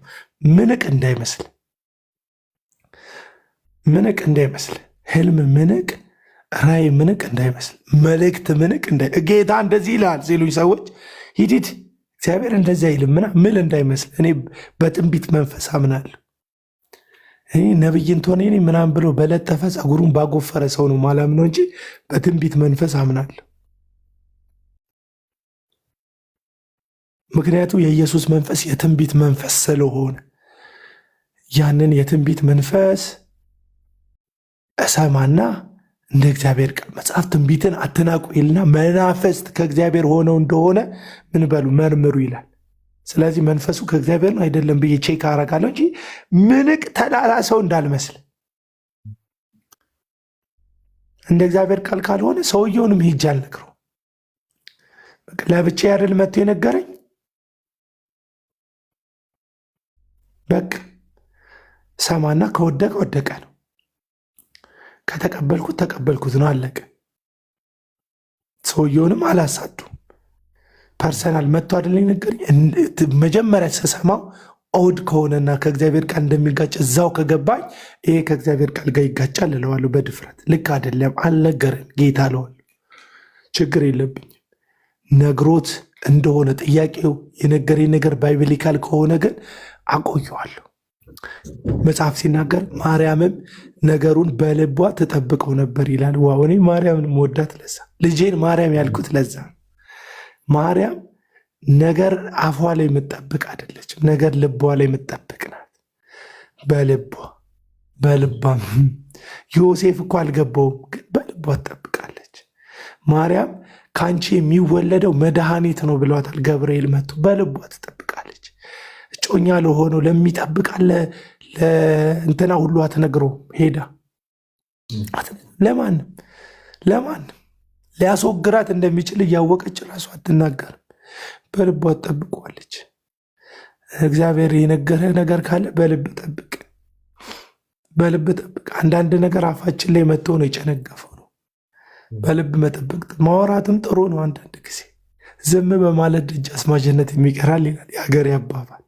ምንቅ እንዳይመስል ህልም ምንቅ፣ ራእይ ምንቅ እንዳይመስል፣ መልእክት ምንቅ ጌታ እንደዚህ ይላል ሲሉኝ ሰዎች ሂዲት እግዚአብሔር እንደዚህ አይልም ምል እንዳይመስል። እኔ በትንቢት መንፈስ አምናለሁ። እኔ ነብይ እንትሆነ ምናምን ብሎ በለጠፈ ጸጉሩን ባጎፈረ ሰው ነው ማላምነው እንጂ በትንቢት መንፈስ አምናለሁ። ምክንያቱም የኢየሱስ መንፈስ የትንቢት መንፈስ ስለሆነ ያንን የትንቢት መንፈስ እሰማና እንደ እግዚአብሔር ቃል መጽሐፍ ትንቢትን አትናቁ ይልና መናፍስት ከእግዚአብሔር ሆነው እንደሆነ ምን በሉ መርምሩ ይላል። ስለዚህ መንፈሱ ከእግዚአብሔር ነው አይደለም ብዬ ቼክ አረጋለሁ እንጂ ምንቅ ተላላ ሰው እንዳልመስል። እንደ እግዚአብሔር ቃል ካልሆነ ሰውየውንም ሄጄ አልነግረው። ለብቻ ያደል መጥቶ የነገረኝ በቃ ሰማና ከወደቀ ወደቀ ነው። ከተቀበልኩት ነው አለቀ። ሰውየውንም አላሳዱ። ፐርሰናል መጥቶ አይደለኝ ነገር መጀመሪያ ስሰማው ኦድ ከሆነና ከእግዚአብሔር ቃል እንደሚጋጭ እዛው ከገባኝ ይሄ ከእግዚአብሔር ቃል ጋር ይጋጫል እለዋለሁ በድፍረት። ልክ አይደለም አልነገረን ጌታ እለዋለሁ። ችግር የለብኝም። ነግሮት እንደሆነ ጥያቄው የነገረኝ ነገር ባይብሊካል ከሆነ ግን አቆየዋለሁ። መጽሐፍ ሲናገር ማርያምም ነገሩን በልቧ ትጠብቀው ነበር ይላል። ዋው! እኔ ማርያምን መወዳት ለዛ ልጄን ማርያም ያልኩት ለዛ። ማርያም ነገር አፏ ላይ የምጠብቅ አይደለችም። ነገር ልቧ ላይ የምጠብቅ ናት። በልቧ ዮሴፍ እኮ አልገባውም፣ ግን በልቧ ትጠብቃለች። ማርያም ከአንቺ የሚወለደው መድኃኒት ነው ብለዋታል ገብርኤል መጥቶ። በልቧ ትጠብቃለች። እጮኛ ለሆነው ለሚጠብቃለ ለእንትና ሁሉ አትነግሮ ሄዳ ለማንም ሊያስወግራት እንደሚችል እያወቀች ራሱ አትናገርም። በልቧ ትጠብቀዋለች። እግዚአብሔር የነገረ ነገር ካለ በልብ ጠብቅ። አንዳንድ ነገር አፋችን ላይ መጥቶ ነው የጨነገፈው ነው። በልብ መጠበቅ ማውራትም ጥሩ ነው። አንዳንድ ጊዜ ዝም በማለት ደጃዝማችነት የሚቀራል ይላል የሀገሬ አባባል።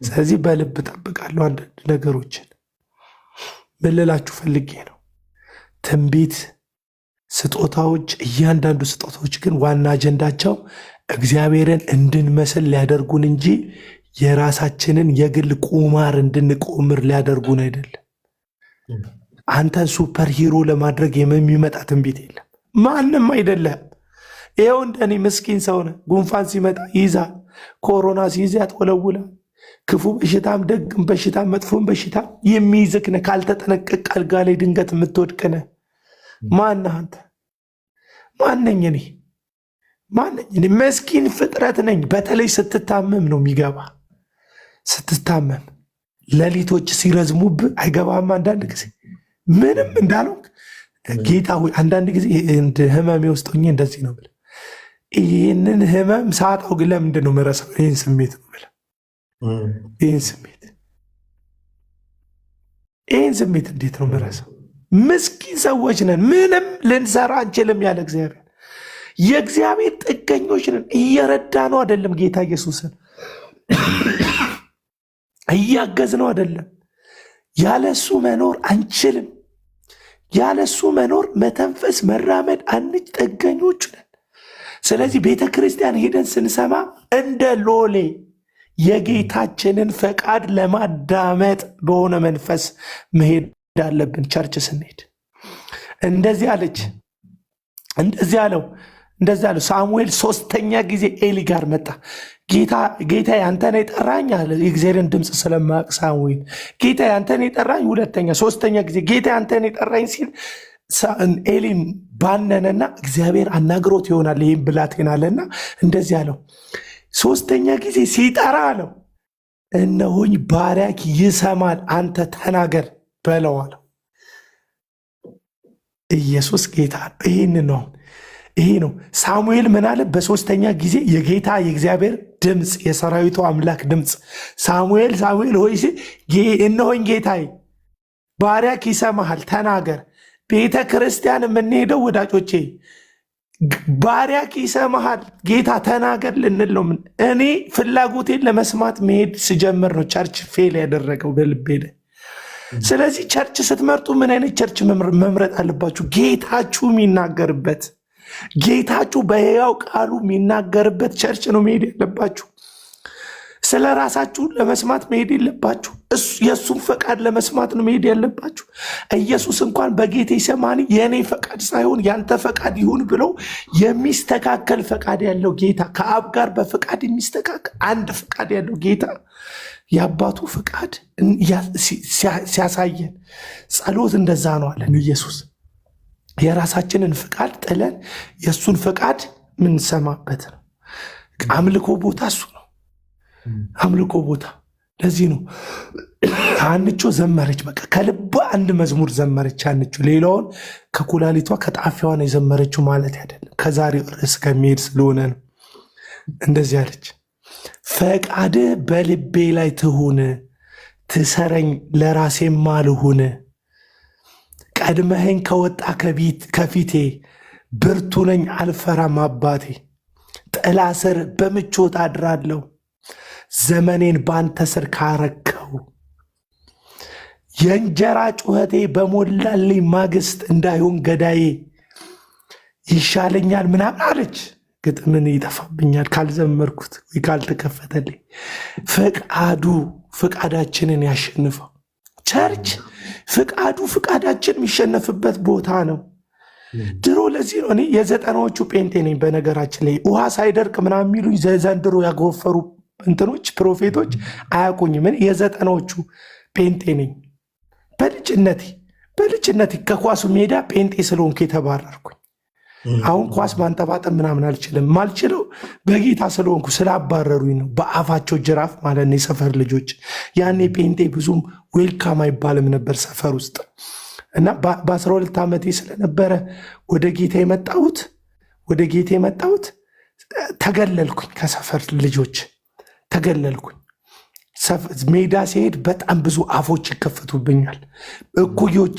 ስለዚህ በልብ ጠብቃለሁ አንዳንድ ነገሮችን። ምን ልላችሁ ፈልጌ ነው፣ ትንቢት ስጦታዎች፣ እያንዳንዱ ስጦታዎች ግን ዋና አጀንዳቸው እግዚአብሔርን እንድንመስል ሊያደርጉን እንጂ የራሳችንን የግል ቁማር እንድንቆምር ሊያደርጉን አይደለም። አንተን ሱፐር ሂሮ ለማድረግ የሚመጣ ትንቢት የለም። ማንም አይደለም። ይኸው እንደኔ ምስኪን ሰውነ ጉንፋን ሲመጣ ይይዛል፣ ኮሮና ሲይዝ ያጥወለውላል። ክፉ በሽታም ደግም በሽታም መጥፎም በሽታ የሚይዝክነ ካልተጠነቀቅ አልጋ ላይ ድንገት የምትወድቅነ ማነህ አንተ? ማነኝ እኔ? መስኪን ፍጥረት ነኝ። በተለይ ስትታመም ነው የሚገባ። ስትታመም ሌሊቶች ሲረዝሙብ አይገባም። አንዳንድ ጊዜ ምንም እንዳለው ጌታ ሆይ አንዳንድ ጊዜ ህመሜ ውስጥ ሆኜ እንደዚህ ነው ብለህ ይህንን ህመም ሳጣው ግን ለምንድን ነው የምረሳው? ይህን ስሜት ነው ብለህ ይህን ስሜት እንዴት ነው የምረሳው? ምስኪን ሰዎች ነን፣ ምንም ልንሰራ አንችልም ያለ እግዚአብሔር። የእግዚአብሔር ጥገኞች ነን። እየረዳ ነው አይደለም፣ ጌታ ኢየሱስን እያገዝ ነው አይደለም። ያለሱ መኖር አንችልም። ያለሱ መኖር መተንፈስ መራመድ አንች ጥገኞች ነን። ስለዚህ ቤተ ክርስቲያን ሄደን ስንሰማ እንደ ሎሌ የጌታችንን ፈቃድ ለማዳመጥ በሆነ መንፈስ መሄድ አለብን። ቸርች ስንሄድ እንደዚህ አለች፣ እንደዚህ አለው ሳሙኤል 3ኛ ጊዜ ኤሊ ጋር መጣ። ጌታ አንተን የጠራኝ አለ። የእግዚአብሔርን ድምፅ ስለማያውቅ ሳሙኤል ጌታ አንተን የጠራኝ 2ኛ 3ኛ ጊዜ ጌታ አንተን የጠራኝ ሲል ኤሊን ባነነና እግዚአብሔር አናግሮት ይሆናል ይህም ብላቴና አለና እንደዚህ አለው። 3ኛ ጊዜ ሲጠራ አለው እነሆኝ ባሪያክ ይሰማል፣ አንተ ተናገር በለው አለው። ኢየሱስ ጌታ ነው። ይሄ ነው ሳሙኤል ምን አለ? በ3ኛ ጊዜ የጌታ የእግዚአብሔር ድምፅ የሰራዊቱ አምላክ ድምፅ ሳሙኤል ሆይ እነሆኝ ጌታዬ ባሪያክ ይሰማሃል፣ ተናገር። ቤተ ክርስቲያን የምንሄደው ወዳጆቼ ባሪያክ ይሰማሃል ጌታ ተናገር ልንል ነው። እኔ ፍላጎቴን ለመስማት መሄድ ስጀምር ነው ቸርች ፌል ያደረገው በልቤ ላይ። ስለዚህ ቸርች ስትመርጡ ምን አይነት ቸርች መምረጥ አለባችሁ? ጌታችሁ የሚናገርበት፣ ጌታችሁ በሕያው ቃሉ የሚናገርበት ቸርች ነው መሄድ ያለባችሁ። ስለ ራሳችሁ ለመስማት መሄድ የለባችሁ። የእሱን ፈቃድ ለመስማት ነው መሄድ ያለባችሁ። ኢየሱስ እንኳን በጌቴሴማኒ የእኔ ፈቃድ ሳይሆን ያንተ ፈቃድ ይሁን ብለው የሚስተካከል ፈቃድ ያለው ጌታ፣ ከአብ ጋር በፈቃድ የሚስተካከል አንድ ፈቃድ ያለው ጌታ የአባቱ ፈቃድ ሲያሳየን፣ ጸሎት እንደዛ ነው አለን ኢየሱስ። የራሳችንን ፈቃድ ጥለን የእሱን ፈቃድ ምንሰማበት ነው። አምልኮ ቦታ እሱ ነው። አምልኮ ቦታ ለዚህ ነው አንቾ ዘመረች። በቃ ከልባ አንድ መዝሙር ዘመረች አንቾ። ሌላውን ከኩላሊቷ ከጣፊያዋ ነው የዘመረችው ማለት አይደለም። ከዛሬው ርዕስ ከሚሄድ ስለሆነ ነው እንደዚህ አለች። ፈቃድ በልቤ ላይ ትሁን፣ ትሰረኝ ለራሴማ ልሁን። ቀድመኸኝ ከወጣ ከፊቴ፣ ብርቱ ነኝ አልፈራም አባቴ። ጥላ ስር በምቾት አድራለሁ፣ ዘመኔን ባንተ ስር ካረከው። የእንጀራ ጩኸቴ በሞላልኝ ማግስት እንዳይሆን ገዳዬ ይሻለኛል ምናምን አለች። ግጥምን ይጠፋብኛል ካልዘመርኩት ወይ ካልተከፈተልኝ። ፍቃዳችንን ያሸንፈው ቸርች። ፍቃዳችን የሚሸነፍበት ቦታ ነው። ድሮ ለዚህ ነው እኔ የ90ዎቹ ጴንጤ ነኝ። በነገራችን ላይ ውሃ ሳይደርቅ ምናምን የሚሉ ዘንድሮ ያጎፈሩ እንትኖች ፕሮፌቶች አያውቁኝም። እኔ የ90ዎቹ ጴንጤ ነኝ። በልጅነቴ ከኳሱ ሜዳ ጴንጤ ስለሆንኩ የተባረርኩኝ። አሁን ኳስ ማንጠባጠብ ምናምን አልችልም። ማልችለው በጌታ ስለሆንኩ ስላባረሩኝ ነው። በአፋቸው ጅራፍ ማለት ነው የሰፈር ልጆች። ያኔ ጴንጤ ብዙም ዌልካም አይባልም ነበር ሰፈር ውስጥ እና በ12 ዓመቴ ስለነበረ ወደ ጌታ የመጣሁት ተገለልኩኝ። ከሰፈር ልጆች ተገለልኩኝ። ሜዳ ሲሄድ በጣም ብዙ አፎች ይከፈቱብኛል። እኩዮች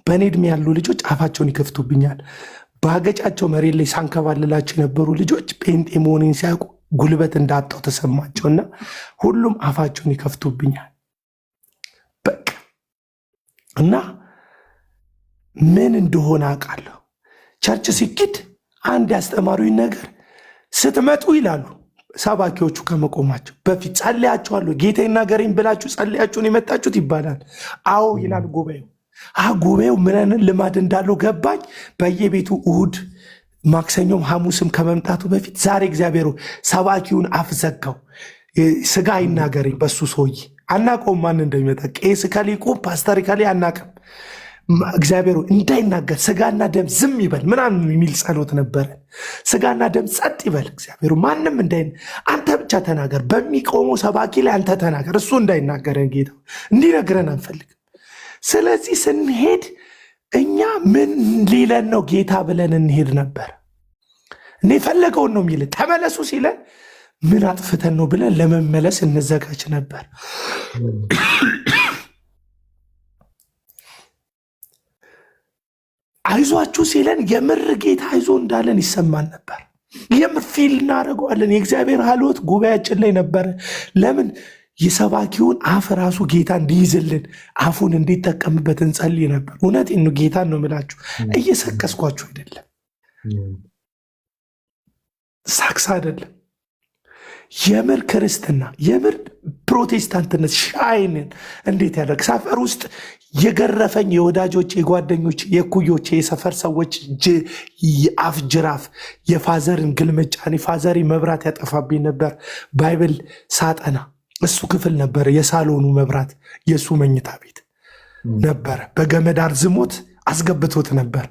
በእኔ ዕድሜ ያሉ ልጆች አፋቸውን ይከፍቱብኛል። በአገጫቸው መሬት ላይ ሳንከባልላቸው የነበሩ ልጆች ጴንጤ መሆኔን ሲያውቁ ጉልበት እንዳጣው ተሰማቸውና ሁሉም አፋቸውን ይከፍቱብኛል። በቃ እና ምን እንደሆነ አውቃለሁ። ቸርች ሲኪድ አንድ ያስተማሩኝ ነገር ስትመጡ ይላሉ ሰባኪዎቹ ከመቆማቸው በፊት ጸልያችኋለሁ፣ ጌታ ይናገረኝ ብላችሁ ጸልያችሁን የመጣችሁት ይባላል። አዎ ይላል ጉባኤው። ጉባኤው ምን ልማድ እንዳለው ገባኝ። በየቤቱ እሁድ፣ ማክሰኞም ሐሙስም ከመምጣቱ በፊት ዛሬ እግዚአብሔር ሰባኪውን አፍ ዘጋው፣ ስጋ ይናገረኝ በሱ ሰውዬ። አናውቀውም ማን እንደሚመጣ። ቄስ ከሌ ይቁም፣ ፓስተር ከሌ አናውቅም። እግዚአብሔር እንዳይናገር ስጋና ደም ዝም ይበል ምናምን የሚል ጸሎት ነበረ። ስጋና ደም ጸጥ ይበል እግዚአብሔር ማንም አንተ ብቻ ተናገር። በሚቆመው ሰባኪ ላይ አንተ ተናገር። እሱ እንዳይናገረን ጌታ እንዲነግረን አንፈልግም። ስለዚህ ስንሄድ እኛ ምን ሊለን ነው ጌታ ብለን እንሄድ ነበር። እኔ ፈለገውን ነው የሚል ተመለሱ ሲለን ምን አጥፍተን ነው ብለን ለመመለስ እንዘጋጅ ነበር። አይዟችሁ ሲለን የምር ጌታ አይዞ እንዳለን ይሰማን ነበር። የምር ፊል እናደርገዋለን። የእግዚአብሔር ሀልወት ጉባኤያችን ላይ ነበረ። ለምን የሰባኪውን አፍ ራሱ ጌታ እንዲይዝልን አፉን እንዲጠቀምበት እንጸልይ ነበር። እውነቴን ነው፣ ጌታን ነው የምላችሁ፣ እየሰከስኳችሁ አይደለም፣ ሳክስ አይደለም። የምር ክርስትና የምር ፕሮቴስታንትነት ሻይንን እንዴት ያደርግ ሰፈር ውስጥ የገረፈኝ የወዳጆች የጓደኞች የኩዮች የሰፈር ሰዎች የአፍ ጅራፍ የፋዘርን ግልምጫኔ ፋዘሪ መብራት ያጠፋብኝ ነበር። ባይብል ሳጠና እሱ ክፍል ነበረ፣ የሳሎኑ መብራት የእሱ መኝታ ቤት ነበረ። በገመድ አርዝሞት አስገብቶት ነበር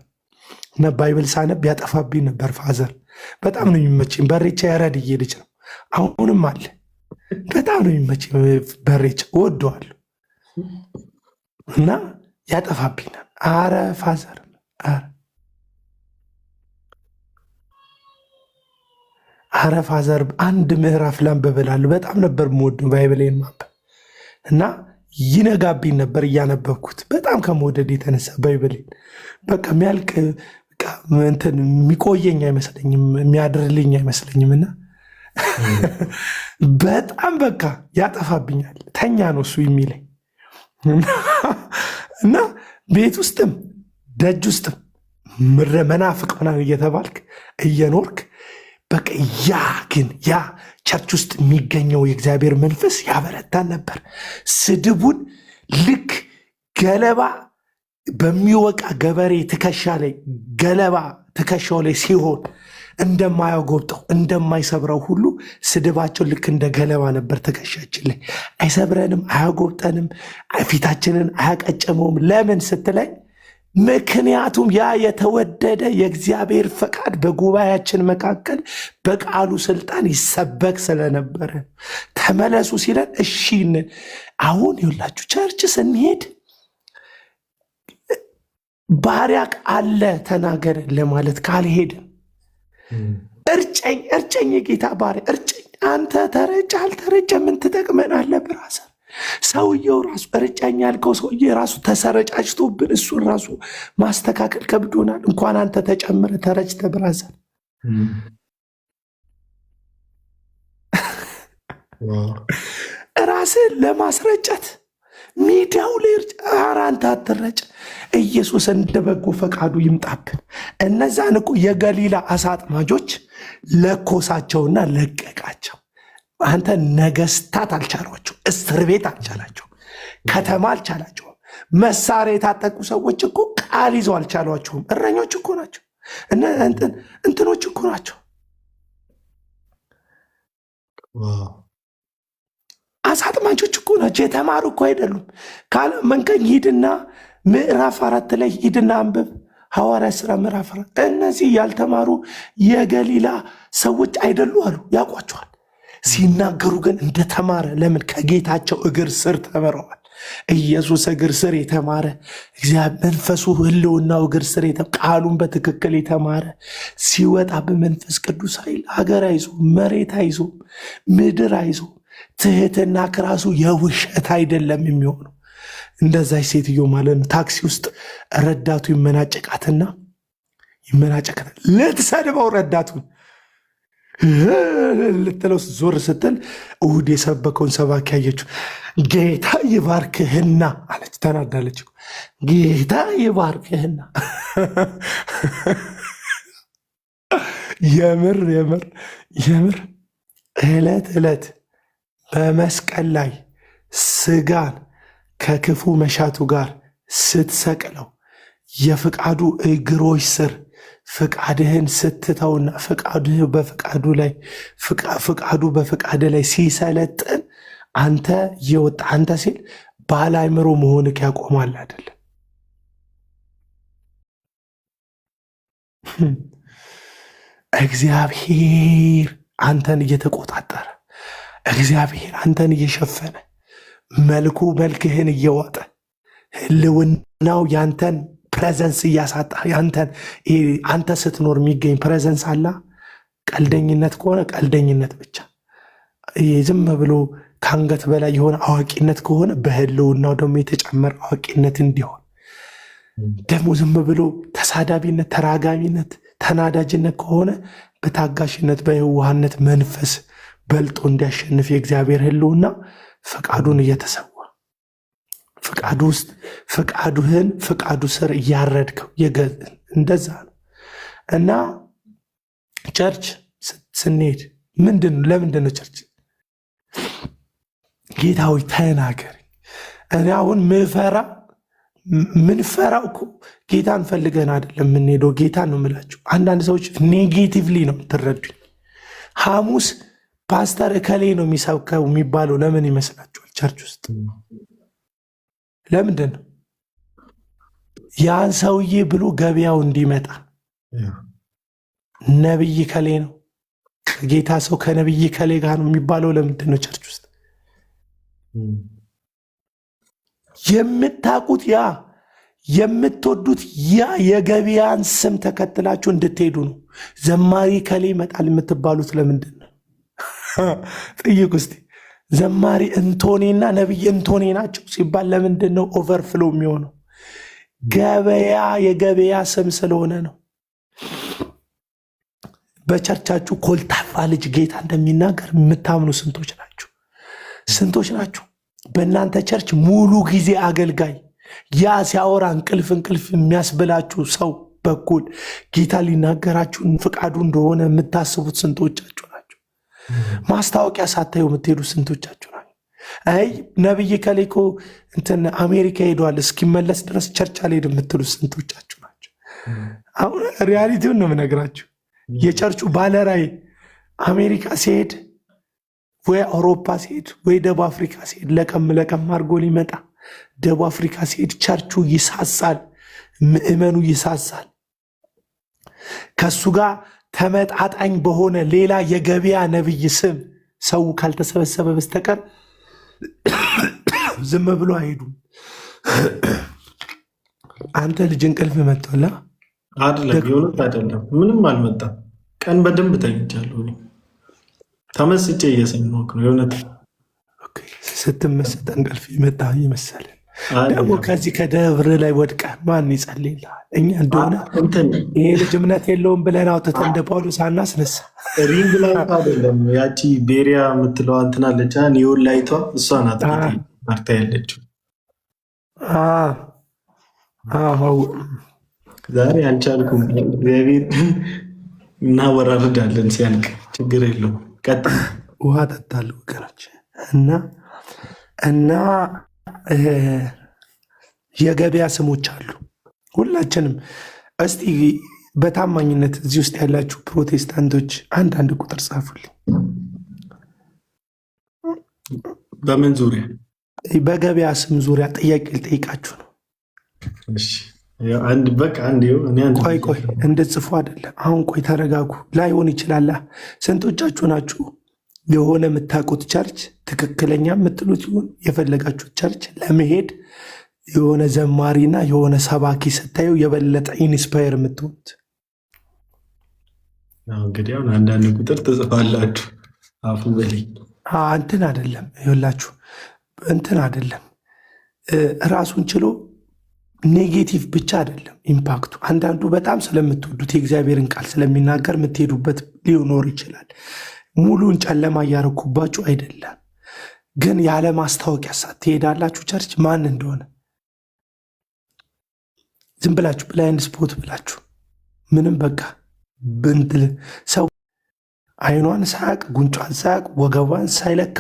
እና ባይብል ሳነብ ያጠፋብኝ ነበር ፋዘር። በጣም ነው የሚመችኝ። በሬቻ ያረድዬ ልጅ ነው፣ አሁንም አለ። በጣም ነው የሚመችኝ በሬቻ፣ እወደዋለሁ እና ያጠፋብኛል። አረ ፋዘር አረ ፋዘር አንድ ምዕራፍ ላንብብ እላለሁ። በጣም ነበር የምወደው ባይብሌን ማንበብ እና ይነጋብኝ ነበር እያነበብኩት፣ በጣም ከመውደድ የተነሳ ባይብሌን በቃ የሚያልቅ እንትን የሚቆየኝ አይመስለኝም፣ የሚያድርልኝ አይመስለኝም እና በጣም በቃ ያጠፋብኛል። ተኛ ነው እሱ የሚለኝ እና ቤት ውስጥም ደጅ ውስጥም ምረ መናፍቅ ምናምን እየተባልክ እየኖርክ በቃ ያ ቸርች ውስጥ የሚገኘው የእግዚአብሔር መንፈስ ያበረታን ነበር። ስድቡን ልክ ገለባ በሚወቃ ገበሬ ትከሻ ላይ ገለባ ትከሻው ላይ ሲሆን እንደማያጎብጠው እንደማይሰብረው ሁሉ ስድባቸው ልክ እንደ ገለባ ነበር ትከሻችን ላይ። አይሰብረንም፣ አያጎብጠንም፣ ፊታችንን አያቀጭመውም። ለምን ስትለኝ ምክንያቱም ያ የተወደደ የእግዚአብሔር ፈቃድ በጉባኤያችን መካከል በቃሉ ስልጣን ይሰበክ ስለነበረ ተመለሱ ሲለን እሺንን። አሁን ይኸውላችሁ ቸርች ስንሄድ ባሪያ አለ ተናገር ለማለት ካልሄድን እርጨኝ የጌታ ባሪያ እርጨኝ፣ አንተ ተረጨ አልተረጨ ምን ትጠቅመናለህ? ብራዘር ሰውየው ራሱ እርጨኝ ያልከው ሰውዬ ራሱ ተሰረጫጭቶብን እሱን ራሱ ማስተካከል ከብዶናል። እንኳን አንተ ተጨምረ ተረጭተ ብራዘር። ራስን ለማስረጨት ሚዲያው ላይ ኧረ አንተ አትረጭ። ኢየሱስ እንደ በጎ ፈቃዱ ይምጣብን። እነዛን እኮ የገሊላ አሳ አጥማጆች ለኮሳቸውና ለቀቃቸው። አንተ ነገስታት አልቻሏቸው፣ እስር ቤት አልቻላቸው፣ ከተማ አልቻላቸውም። መሳሪያ የታጠቁ ሰዎች እኮ ቃል ይዘው አልቻሏቸውም። እረኞች እኮ ናቸው፣ እንትኖች እኮ ናቸው። አሳ አጥማጆች እኮ ናቸው፣ የተማሩ እኮ አይደሉም። ካለ መንከኝ ሂድና ምዕራፍ 4 ላይ ሂድና አንብብ፣ ሐዋርያ ሥራ ምዕራፍ 4። እነዚህ ያልተማሩ የገሊላ ሰዎች አይደሉ አሉ፣ ያውቋቸዋል። ሲናገሩ ግን እንደተማረ፣ ለምን ከጌታቸው እግር ስር ተምረዋል። ኢየሱስ እግር ስር የተማረ እግዚአብሔር መንፈሱ ህልውናው እግር ስር ቃሉን በትክክል የተማረ ሲወጣ በመንፈስ ቅዱስ ኃይል ሀገር አይዞ መሬት አይዞ ምድር አይዞ ትህትና ከራሱ የውሸት አይደለም የሚሆነው። እንደዛች ሴትዮ ማለት ነው። ታክሲ ውስጥ ረዳቱ ይመናጨቃታል። ልትሰድበው ረዳቱን ልትለው ዞር ስትል እሑድ የሰበከውን ሰባኪ ያየችው። ጌታ ይባርክህና አለች። ተናዳለች። ጌታ ይባርክህና የምር ዕለት በመስቀል ላይ ስጋን ከክፉ መሻቱ ጋር ስትሰቅለው የፍቃዱ እግሮች ስር ፍቃድህን ስትተውና ፍቃዱ በፍቃድ ላይ ሲሰለጥን አንተ እየወጣ አንተ ሲል ባለ አእምሮ መሆንክ ያቆማል አይደለም። እግዚአብሔር አንተን እየተቆጣጠረ እግዚአብሔር አንተን እየሸፈነ መልኩ መልክህን እየዋጠ ህልውናው ያንተን ፕሬዘንስ እያሳጣ ያንተን አንተ ስትኖር የሚገኝ ፕሬዘንስ አላ። ቀልደኝነት ከሆነ ቀልደኝነት ብቻ፣ ዝም ብሎ ከአንገት በላይ የሆነ አዋቂነት ከሆነ በህልውናው ደግሞ የተጨመረ አዋቂነት እንዲሆን፣ ደግሞ ዝም ብሎ ተሳዳቢነት፣ ተራጋሚነት፣ ተናዳጅነት ከሆነ በታጋሽነት በየዋህነት መንፈስ በልጦ እንዲያሸንፍ የእግዚአብሔር ህልውና ፈቃዱን እየተሰዋ ፈቃዱ ውስጥ ፈቃዱህን ፈቃዱ ስር እያረድከው እንደዛ ነው። እና ቸርች ስንሄድ ለምንድን ነው ቸርች ጌታዊ ተናገር? እኔ አሁን ምንፈራው እኮ ጌታን ፈልገን አይደለም የምንሄደው፣ ጌታን ነው የምላችሁ። አንዳንድ ሰዎች ኔጌቲቭሊ ነው የምትረዱኝ። ሐሙስ ፓስተር እከሌ ነው የሚሰብከው የሚባለው ለምን ይመስላችኋል? ቸርች ውስጥ ለምንድን ነው ያን ሰውዬ ብሎ ገበያው እንዲመጣ? ነብይ ከሌ ነው ጌታ ሰው ከነብይ ከሌ ጋር ነው የሚባለው ለምንድን ነው? ቸርች ውስጥ የምታውቁት ያ የምትወዱት ያ የገበያን ስም ተከትላችሁ እንድትሄዱ ነው። ዘማሪ ከሌ ይመጣል የምትባሉት ለምንድን ነው? ጥይቁ እስቲ። ዘማሪ እንቶኔና ነብይ እንቶኔ ናቸው ሲባል ለምንድን ነው ኦቨርፍሎ የሚሆነው? ገበያ የገበያ ስም ስለሆነ ነው። በቸርቻችሁ ኮልታፋ ልጅ ጌታ እንደሚናገር የምታምኑ ስንቶች ናችሁ? ስንቶች ናችሁ? በእናንተ ቸርች ሙሉ ጊዜ አገልጋይ ያ ሲያወራ እንቅልፍ የሚያስብላችሁ ሰው በኩል ጌታ ሊናገራችሁን ፍቃዱ እንደሆነ የምታስቡት ስንቶቻችሁ ናቸው? ማስታወቂያ ሳታዩ የምትሄዱ ስንቶቻችሁ ናቸው? አይ ነብይ ከሌኮ እንትን አሜሪካ ሄዷል እስኪመለስ ድረስ ቸርች አልሄድም የምትሉ ስንቶቻችሁ ናቸው? አሁን ሪያሊቲውን ነው የምነግራችሁ። የቸርቹ ባለራይ አሜሪካ ሲሄድ ወይ አውሮፓ ሲሄድ ወይ ደቡብ አፍሪካ ሲሄድ ለቀም አድርጎ ሊመጣ፣ ደቡብ አፍሪካ ሲሄድ ቸርቹ ይሳሳል፣ ምእመኑ ይሳሳል። ከሱ ጋር ተመጣጣኝ በሆነ ሌላ የገበያ ነብይ ስም ሰው ካልተሰበሰበ በስተቀር ዝም ብሎ አይሄዱም። አንተ ልጅ እንቅልፍ መጥቶላ አይደለም? የሆነት አይደለም፣ ምንም አልመጣም። ቀን በደንብ ተኝቻለሁ። ተመስጬ እየሰማሁ ነው። የሆነት ስትመሰጥ እንቅልፍ ይመጣ ይመሰልን። ደግሞ ከዚህ ከደብር ላይ ወድቀ ማን ይጸልይልሃል? እኛ እንደሆነ ይሄ ልጅ እምነት የለውም ብለን አውጥተን እንደ ጳውሎስ አናስነሳ። ሪንግ ላይት አይደለም ያቺ ቤሪያ የምትለዋ እንትን አለች፣ ኒዮን ላይቷ እሷ ናት ማርታ ያለችው። ዛሬ አልቻልኩም። እግዚአብሔር እናወራርዳለን ሲያልቅ ችግር የለውም። ውሃ ጠጣሉ ወገኖች። እና የገበያ ስሞች አሉ ሁላችንም። እስቲ በታማኝነት እዚህ ውስጥ ያላችሁ ፕሮቴስታንቶች አንዳንድ ቁጥር ጻፉልኝ። በምን ዙሪያ? በገበያ ስም ዙሪያ ጥያቄ ልጠይቃችሁ ነው። ቆይ እንድትጽፉ አይደለም። አሁን ቆይ ተረጋጉ። ላይሆን ይችላል። ስንቶቻችሁ ናችሁ የሆነ የምታውቁት ቸርች ትክክለኛ የምትሉት ይሁን የፈለጋችሁት ቸርች ለመሄድ የሆነ ዘማሪና የሆነ ሰባኪ ስታዩ የበለጠ ኢንስፓየር የምትሆኑት? እንግዲህ አሁን አንዳንድ ቁጥር ትጽፋላችሁ። አፉ በላይ እንትን አይደለም ይኸውላችሁ፣ እንትን አይደለም ራሱን ችሎ ኔጌቲቭ ብቻ አይደለም ኢምፓክቱ። አንዳንዱ በጣም ስለምትወዱት የእግዚአብሔርን ቃል ስለሚናገር የምትሄዱበት ሊኖር ይችላል። ሙሉን ጨለማ እያረኩባችሁ አይደለም፣ ግን ያለ ማስታወቂያ ሳት ትሄዳላችሁ ቸርች ማን እንደሆነ ዝም ብላችሁ ብላይንድ ስፖት ብላችሁ ምንም በቃ ብንትል ሰው አይኗን ሳያቅ ጉንጯን ሳያቅ ወገቧን ሳይለካ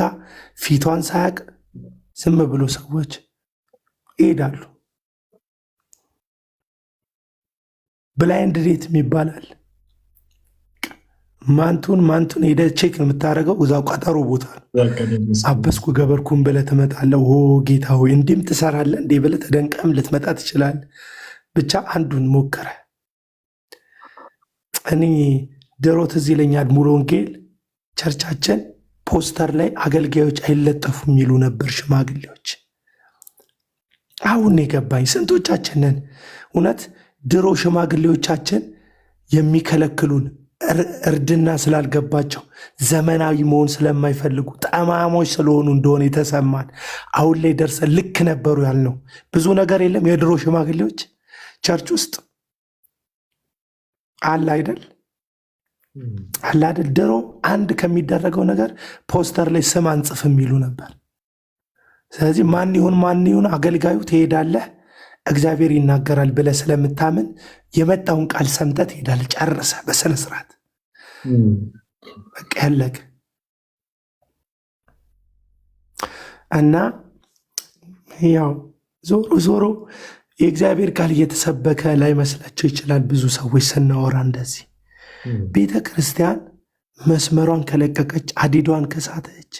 ፊቷን ሳያቅ ዝም ብሎ ሰዎች ይሄዳሉ። ብላይንድ ዴት ይባላል። ማንቱን ሄደ ቼክ ነው የምታደርገው። እዛው ቀጠሮ ቦታ ነው። አበስኩ ገበርኩን ብለህ ትመጣለህ። ጌታ ሆይ እንዲህም ትሰራለህ እንዴ ብለህ ተደንቀም ልትመጣ ትችላለህ። ብቻ አንዱን ሞከረ። እኔ ድሮ ትዝ ይለኛል ሙሉ ወንጌል ቸርቻችን ፖስተር ላይ አገልጋዮች አይለጠፉም የሚሉ ነበር ሽማግሌዎች። አሁን የገባኝ ስንቶቻችንን እውነት ድሮ ሽማግሌዎቻችን የሚከለክሉን እርድና ስላልገባቸው ዘመናዊ መሆን ስለማይፈልጉ ጠማሞች ስለሆኑ እንደሆነ የተሰማን አሁን ላይ ደርሰን ልክ ነበሩ ያልነው ብዙ ነገር የለም። የድሮ ሽማግሌዎች ቸርች ውስጥ አለ አይደል አለ አይደል? ድሮ አንድ ከሚደረገው ነገር ፖስተር ላይ ስም አንጽፍ የሚሉ ነበር። ስለዚህ ማን ይሁን አገልጋዩ ትሄዳለህ፣ እግዚአብሔር ይናገራል ብለህ ስለምታምን የመጣውን ቃል ሰምተህ ትሄዳለህ። ጨርሰ በስነ ስርዓት በቃ ያለቀ እና ያው ዞሮ የእግዚአብሔር ቃል እየተሰበከ ላይ መስላቸው ይችላል። ብዙ ሰዎች ስናወራ እንደዚህ ቤተ ክርስቲያን መስመሯን ከለቀቀች፣ አዲዷን ከሳተች፣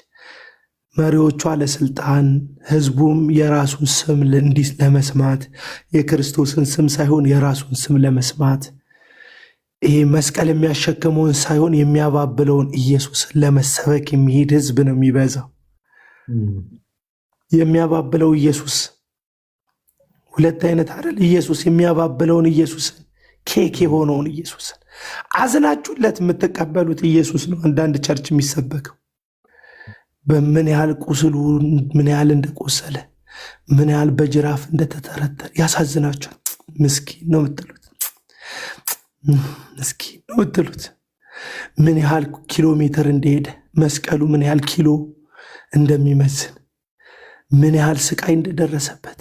መሪዎቿ ለስልጣን ህዝቡም የራሱን ስም እንዲህ ለመስማት የክርስቶስን ስም ሳይሆን የራሱን ስም ለመስማት ይሄ መስቀል የሚያሸክመውን ሳይሆን የሚያባብለውን ኢየሱስን ለመሰበክ የሚሄድ ህዝብ ነው የሚበዛው። የሚያባብለው ኢየሱስ ሁለት አይነት አይደል? ኢየሱስ የሚያባብለውን ኢየሱስን፣ ኬክ የሆነውን ኢየሱስን አዝናችሁለት የምትቀበሉት ኢየሱስ ነው። አንዳንድ ቸርች የሚሰበከው በምን ያህል ቁስሉ ምን ያህል እንደቆሰለ ምን ያህል በጅራፍ እንደተተረተረ ያሳዝናችኋል። ምስኪን ነው የምትሉት፣ ምስኪን ነው የምትሉት። ምን ያህል ኪሎ ሜትር እንደሄደ መስቀሉ ምን ያህል ኪሎ እንደሚመስል ምን ያህል ስቃይ እንደደረሰበት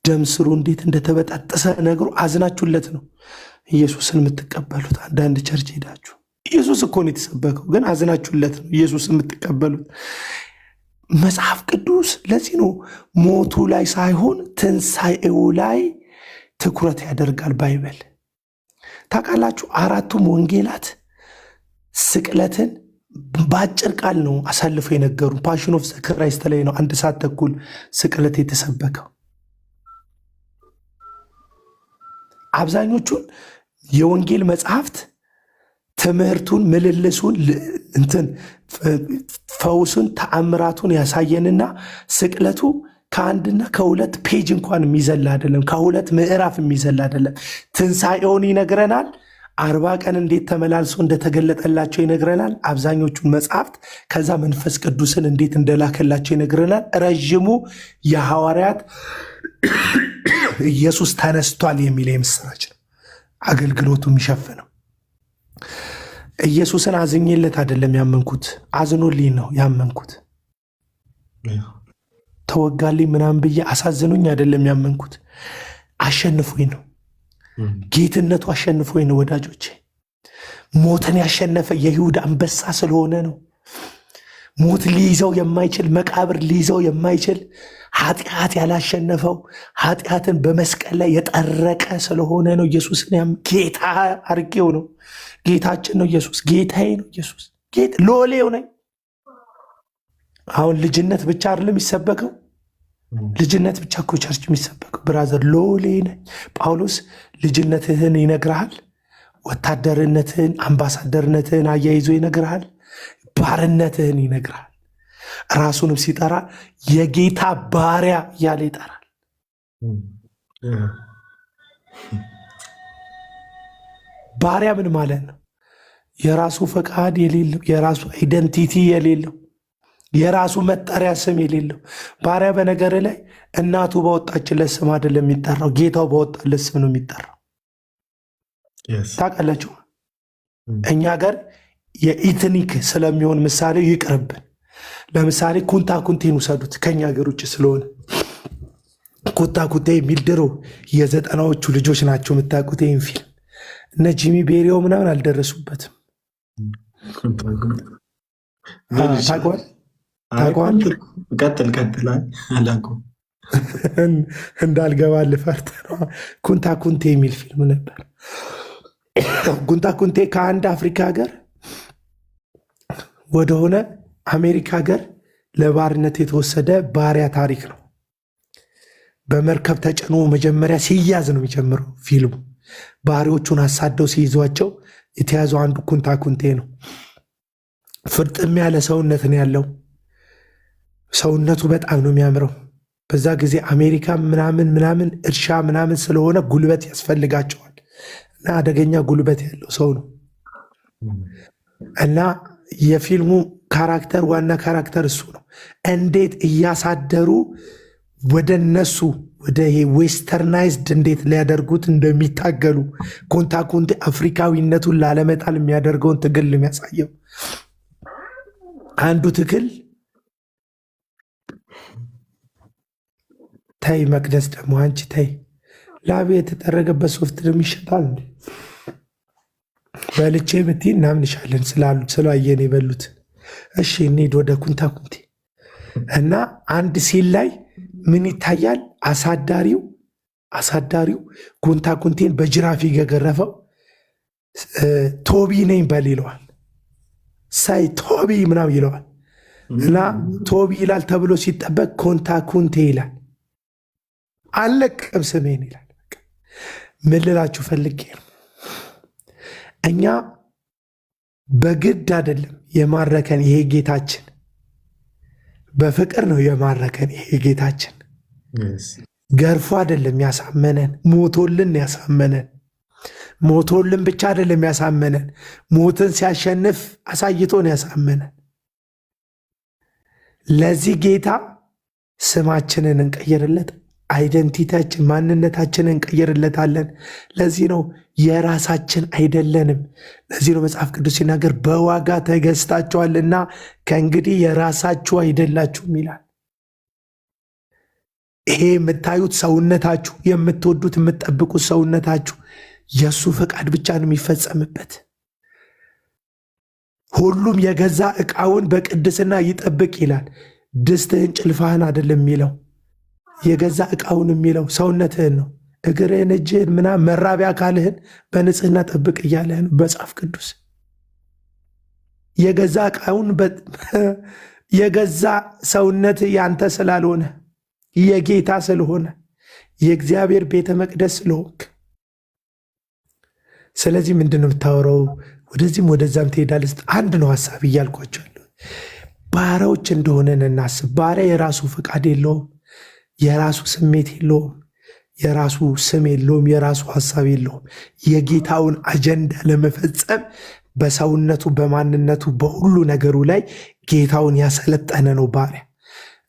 ደም ስሩ እንዴት እንደተበጣጠሰ ነገሩ አዝናችሁለት ነው ኢየሱስን የምትቀበሉት። አንዳንድ ቸርች ሄዳችሁ ኢየሱስ እኮ ነው የተሰበከው፣ ግን አዝናችሁለት ነው ኢየሱስ የምትቀበሉት። መጽሐፍ ቅዱስ ለዚህ ነው ሞቱ ላይ ሳይሆን ትንሣኤው ላይ ትኩረት ያደርጋል። ባይበል ታውቃላችሁ፣ አራቱም ወንጌላት ስቅለትን በአጭር ቃል ነው አሳልፈው የነገሩ። ፓሽን ኦፍ ክራይስት ላይ ነው 1 ሰዓት ተኩል ስቅለት የተሰበከው። አብዛኞቹን የወንጌል መጽሐፍት ትምህርቱን፣ ምልልሱን፣ ፈውሱን፣ ተአምራቱን ያሳየንና ስቅለቱ ከአንድና ከሁለት ፔጅ እንኳን የሚዘል አይደለም፣ ከሁለት ምዕራፍ የሚዘል አይደለም። ትንሣኤውን ይነግረናል። 40 ቀን እንዴት ተመላልሶ እንደተገለጠላቸው ይነግረናል አብዛኞቹን መጽሐፍት። ከዛ መንፈስ ቅዱስን እንዴት እንደላከላቸው ይነግረናል። ረዥሙ የሐዋርያት ኢየሱስ ተነስቷል የሚል የምስራች ነው አገልግሎቱ የሚሸፍነው። ኢየሱስን አዝኜለት አይደለም ያመንኩት፣ አዝኖልኝ ነው ያመንኩት። ተወጋልኝ ምናምን ብዬ አሳዝኖኝ አይደለም ያመንኩት፣ አሸንፎኝ ነው። ጌትነቱ አሸንፎኝ ነው ወዳጆቼ። ሞትን ያሸነፈ የይሁዳ አንበሳ ስለሆነ ነው። ሞት ሊይዘው የማይችል መቃብር ሊይዘው የማይችል ኃጢአት ያላሸነፈው ኃጢአትን በመስቀል ላይ የጠረቀ ስለሆነ ነው። ኢየሱስን ጌታ አርጌው ነው። ጌታችን ነው ኢየሱስ፣ ጌታዬ ነው ኢየሱስ። ሎሌው ነኝ። አሁን ልጅነት ብቻ አይደለም የሚሰበከው፣ ልጅነት ብቻ እኮ ቸርች የሚሰበከው ብራዘር። ሎሌ ነኝ። ጳውሎስ ልጅነትህን ይነግርሃል፣ ወታደርነትህን፣ አምባሳደርነትህን አያይዞ ይነግርሃል፣ ባርነትህን ይነግርሃል። ራሱንም ሲጠራ የጌታ ባሪያ እያለ ይጠራል። ባሪያ ምን ማለት ነው? የራሱ ፈቃድ የሌለው፣ የራሱ አይደንቲቲ የሌለው፣ የራሱ መጠሪያ ስም የሌለው ባሪያ። በነገር ላይ እናቱ ባወጣችለት ስም አይደለም የሚጠራው፣ ጌታው ባወጣለት ስም ነው የሚጠራው። ታውቃላችሁ፣ እኛ ጋር የኢትኒክ ስለሚሆን ምሳሌ ይቅርብን። ለምሳሌ ኩንታ ኩንቴን ውሰዱት፣ ከኛ ሀገር ውጭ ስለሆነ ኩንታ ኩንቴ የሚል ድሮ የ90ዎቹ ልጆች ናቸው የምታውቁት ይህን ፊልም። እነ ጂሚ ቤሪዮ ምናምን አልደረሱበትም። እንዳልገባ ልፈርት ነው። ኩንታ ኩንቴ የሚል ፊልም ነበር። ኩንታ ኩንቴ ከአንድ አፍሪካ ሀገር ወደሆነ አሜሪካ ሀገር ለባርነት የተወሰደ ባሪያ ታሪክ ነው። በመርከብ ተጭኖ መጀመሪያ ሲያዝ ነው የሚጀምረው ፊልሙ። ባሪዎቹን አሳደው ሲይዟቸው የተያዘው አንዱ ኩንታ ኩንቴ ነው። ፍርጥም ያለ ሰውነት ነው ያለው። ሰውነቱ በጣም ነው የሚያምረው። በዛ ጊዜ አሜሪካ ምናምን እርሻ ምናምን ስለሆነ ጉልበት ያስፈልጋቸዋል እና አደገኛ ጉልበት ያለው ሰው ነው እና የፊልሙ ካራክተር ዋና ካራክተር እሱ ነው። እንዴት እያሳደሩ ወደ እነሱ ወደ ይሄ ዌስተርናይዝድ እንዴት ሊያደርጉት እንደሚታገሉ ኮንታኮንቴ አፍሪካዊነቱን ላለመጣል የሚያደርገውን ትግል የሚያሳየው አንዱ ትግል። ተይ መቅደስ ደግሞ አንቺ ተይ፣ ላቤ የተጠረገበት ሶፍት ደግሞ ይሸጣል እንዴ? በልቼ ብትይ እናምንሻለን ስላየን የበሉት። እሺ እንሂድ ወደ ኩንታኩንቴ እና አንድ ሲል ላይ ምን ይታያል? አሳዳሪው ኩንታኩንቴን በጅራፍ የገረፈው ቶቢ ነኝ በል ይለዋል። ሳይ ቶቢ ምናምን ይለዋል እና ቶቢ ይላል ተብሎ ሲጠበቅ ኩንታኩንቴ ይላል። አለቅም ስሜን ይላል። ምን ልላችሁ ፈልጌ ነው፣ እኛ በግድ አይደለም የማረከን ይሄ ጌታችን፣ በፍቅር ነው የማረከን ይሄ ጌታችን። ገርፎ አይደለም ያሳመነን፣ ሞቶልን ያሳመነን። ሞቶልን ብቻ አይደለም ያሳመነን፣ ሞትን ሲያሸንፍ አሳይቶን ያሳመነን። ለዚህ ጌታ ስማችንን እንቀይርለት፣ አይደንቲታችን ማንነታችንን እንቀይርለታለን። ለዚህ ነው የራሳችን አይደለንም። ለዚህ ነው መጽሐፍ ቅዱስ ሲናገር በዋጋ ተገዝታችኋልና ከእንግዲህ የራሳችሁ አይደላችሁም ይላል። ይሄ የምታዩት ሰውነታችሁ፣ የምትወዱት የምትጠብቁት ሰውነታችሁ የእሱ ፈቃድ ብቻ ነው የሚፈጸምበት። ሁሉም የገዛ ዕቃውን በቅድስና ይጠብቅ ይላል። ድስትህን ጭልፋህን አይደለም የሚለው፣ የገዛ ዕቃውን የሚለው ሰውነትህን ነው። እግርህን፣ እጅህን፣ ምናምን መራቢያ አካልህን በንጽህና ጠብቅ እያለህ ነው መጽሐፍ ቅዱስ። የገዛ ዕቃውን የገዛ ሰውነት ያንተ ስላልሆነ የጌታ ስለሆነ የእግዚአብሔር ቤተ መቅደስ ስለሆንክ፣ ስለዚህ ምንድን ነው የምታወራው? ወደዚህም ወደዛም ትሄዳለህ። አንድ ነው ሀሳብ እያልኳቸዋለሁ። ባሪያዎች እንደሆነን እናስብ። ባሪያ የራሱ ፈቃድ የለውም፣ የራሱ ስሜት የለውም፣ የራሱ ስም የለውም፣ የራሱ ሀሳብ የለውም። የጌታውን አጀንዳ ለመፈጸም በሰውነቱ በማንነቱ በሁሉ ነገሩ ላይ ጌታውን ያሰለጠነ ነው ባሪያ።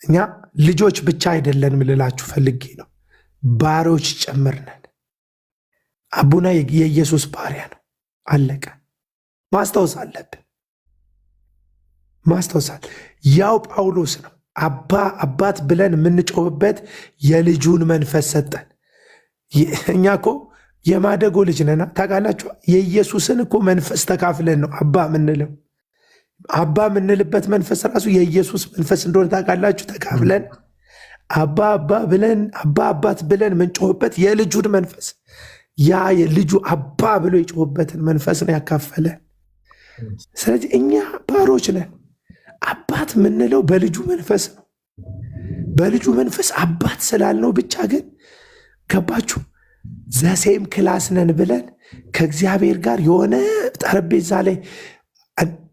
እኛ ልጆች ብቻ አይደለንም ልላችሁ ፈልጌ ነው፣ ባሪያዎች ጭምር ነን። አቡና የኢየሱስ ባሪያ ነው። አለቀ። ማስታወስ አለብን። ማስታወሳል ያው ጳውሎስ ነው አባት ብለን የምንጮህበት የልጁን መንፈስ ሰጠን። እኛ እኮ የማደጎ ልጅ ነና ታውቃላችሁ። የኢየሱስን እኮ መንፈስ ተካፍለን ነው አባ ምንለው። አባ የምንልበት መንፈስ ራሱ የኢየሱስ መንፈስ እንደሆነ ታውቃላችሁ። ተካፍለን አባት ብለን የምንጮህበት የልጁን መንፈስ፣ ያ የልጁ አባ ብሎ የጮህበትን መንፈስ ነው ያካፈለን። ስለዚህ እኛ ባሮች ነን። አባት የምንለው በልጁ መንፈስ ነው። በልጁ መንፈስ አባት ስላልነው ብቻ ግን ገባችሁ፣ ዘሴም ክላስ ነን ብለን ከእግዚአብሔር ጋር የሆነ ጠረጴዛ ላይ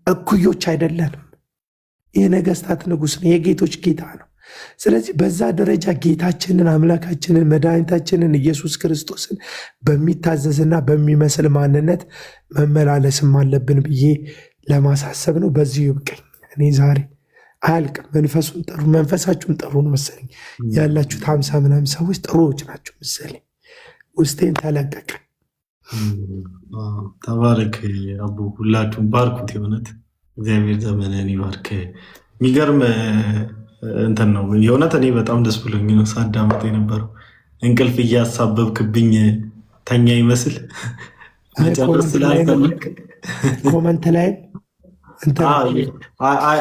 እኩዮች አይደለንም። የነገስታት ንጉሥ ነው፣ የጌቶች ጌታ ነው። ስለዚህ በዛ ደረጃ ጌታችንን አምላካችንን መድኃኒታችንን ኢየሱስ ክርስቶስን በሚታዘዝና በሚመስል ማንነት መመላለስም አለብን ብዬ ለማሳሰብ ነው። በዚህ ይብቀኝ። እኔ ዛሬ አያልቅም። መንፈሳችሁን ጠሩ ነው መሰለኝ ያላችሁት 50 ምናምን ሰዎች ጥሩዎች ናቸው መሰለኝ። ውስጤን ተለቀቀ። ተባረክ አቡ፣ ሁላችሁም ባርኩት። የእውነት እግዚአብሔር ዘመንን ይባርክ። የሚገርም እንትን ነው የእውነት። እኔ በጣም ደስ ብሎኝ ነው ሳዳምጥ የነበረው። እንቅልፍ እያሳበብክብኝ ተኛ ይመስል መጨረስ ስላልፈልግ ኮመንት ላይ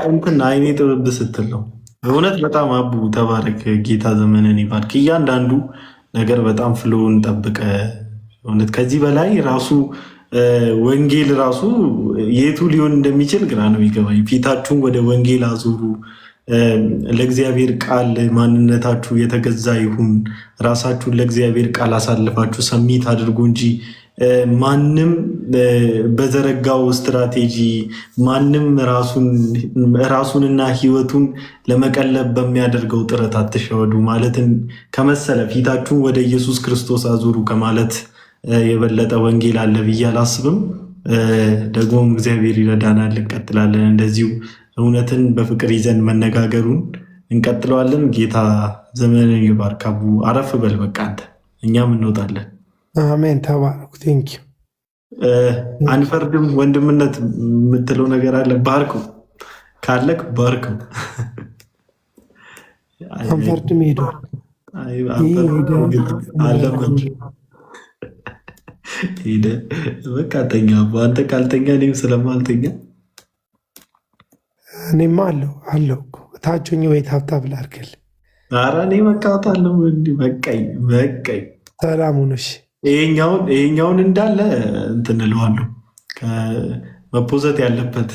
እንትን አይኔ ጥብብ ስትል ነው የእውነት። በጣም አቡ ተባረክ፣ ጌታ ዘመንን ይባርክ። እያንዳንዱ ነገር በጣም ፍሎውን ጠብቀ እውነት። ከዚህ በላይ ራሱ ወንጌል ራሱ የቱ ሊሆን እንደሚችል ግራ ነው የሚገባኝ። ፊታችሁን ወደ ወንጌል አዙሩ፣ ለእግዚአብሔር ቃል ማንነታችሁ የተገዛ ይሁን፣ ራሳችሁን ለእግዚአብሔር ቃል አሳልፋችሁ ሰሚት አድርጉ እንጂ ማንም በዘረጋው ስትራቴጂ ማንም ራሱንና ህይወቱን ለመቀለብ በሚያደርገው ጥረት አትሸወዱ ማለትን ከመሰለ ፊታችሁን ወደ ኢየሱስ ክርስቶስ አዙሩ ከማለት የበለጠ ወንጌል አለ ብዬ አላስብም። ደግሞም እግዚአብሔር ይረዳናል። እንቀጥላለን እንደዚሁ እውነትን በፍቅር ይዘን መነጋገሩን እንቀጥለዋለን። ጌታ ዘመንን ይባርክ። አቡ አረፍ በል በቃ አንተ፣ እኛም እንወጣለን። አሜን። ተባረኩ። ቴንኪው። አንፈርድም። ወንድምነት የምትለው ነገር አለ? ባርኩ ካለክ ባርኩ። አንፈርድም። ሄዷል ሄደ። በቃ ተኛ። አንተ ካልተኛ እኔም ስለማልተኛ እኔማ አለው ታችኝ ወይ ታብታብ ላድርግል። ኧረ እኔ መቃወት አለው። በቃኝ። ሰላም ሁኑሽ። ይሄኛውን እንዳለ እንትን እለዋለሁ። መፖዘት ያለበት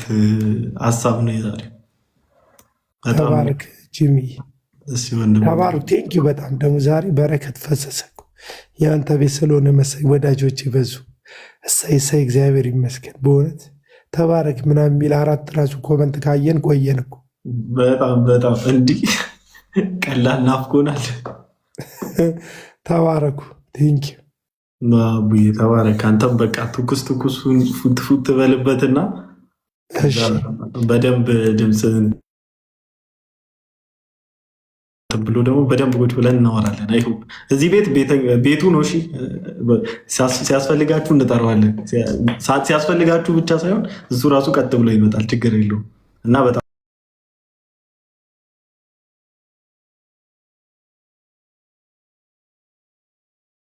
ሀሳብ ነው የዛሬ። ተባረክ ጂሚ፣ ተባረክ። ቴንኪው በጣም ደግሞ ዛሬ በረከት ፈሰሰ። የአንተ ቤት ስለሆነ መሰለኝ ወዳጆች ይበዙ። እሰይ እግዚአብሔር ይመስገን በእውነት ተባረክ ምናምን የሚል 4 ራሱ ኮመንት ካየን ቆየን እኮ። በጣም እንዲህ ቀላል ናፍቆናል። ተባረኩ። ቴንኪው ቡዬ ተባረክ። አንተም በቃ ትኩስ ፉት በልበትና በደንብ ድምፅ ብሎ ደግሞ በደንብ ቁጭ ብለን እናወራለን። አይሁ እዚህ ቤቱ ነው። እሺ ሲያስፈልጋችሁ እንጠራዋለን። ሲያስፈልጋችሁ ብቻ ሳይሆን እሱ ራሱ ቀጥ ብሎ ይመጣል። ችግር የለውም እና በጣም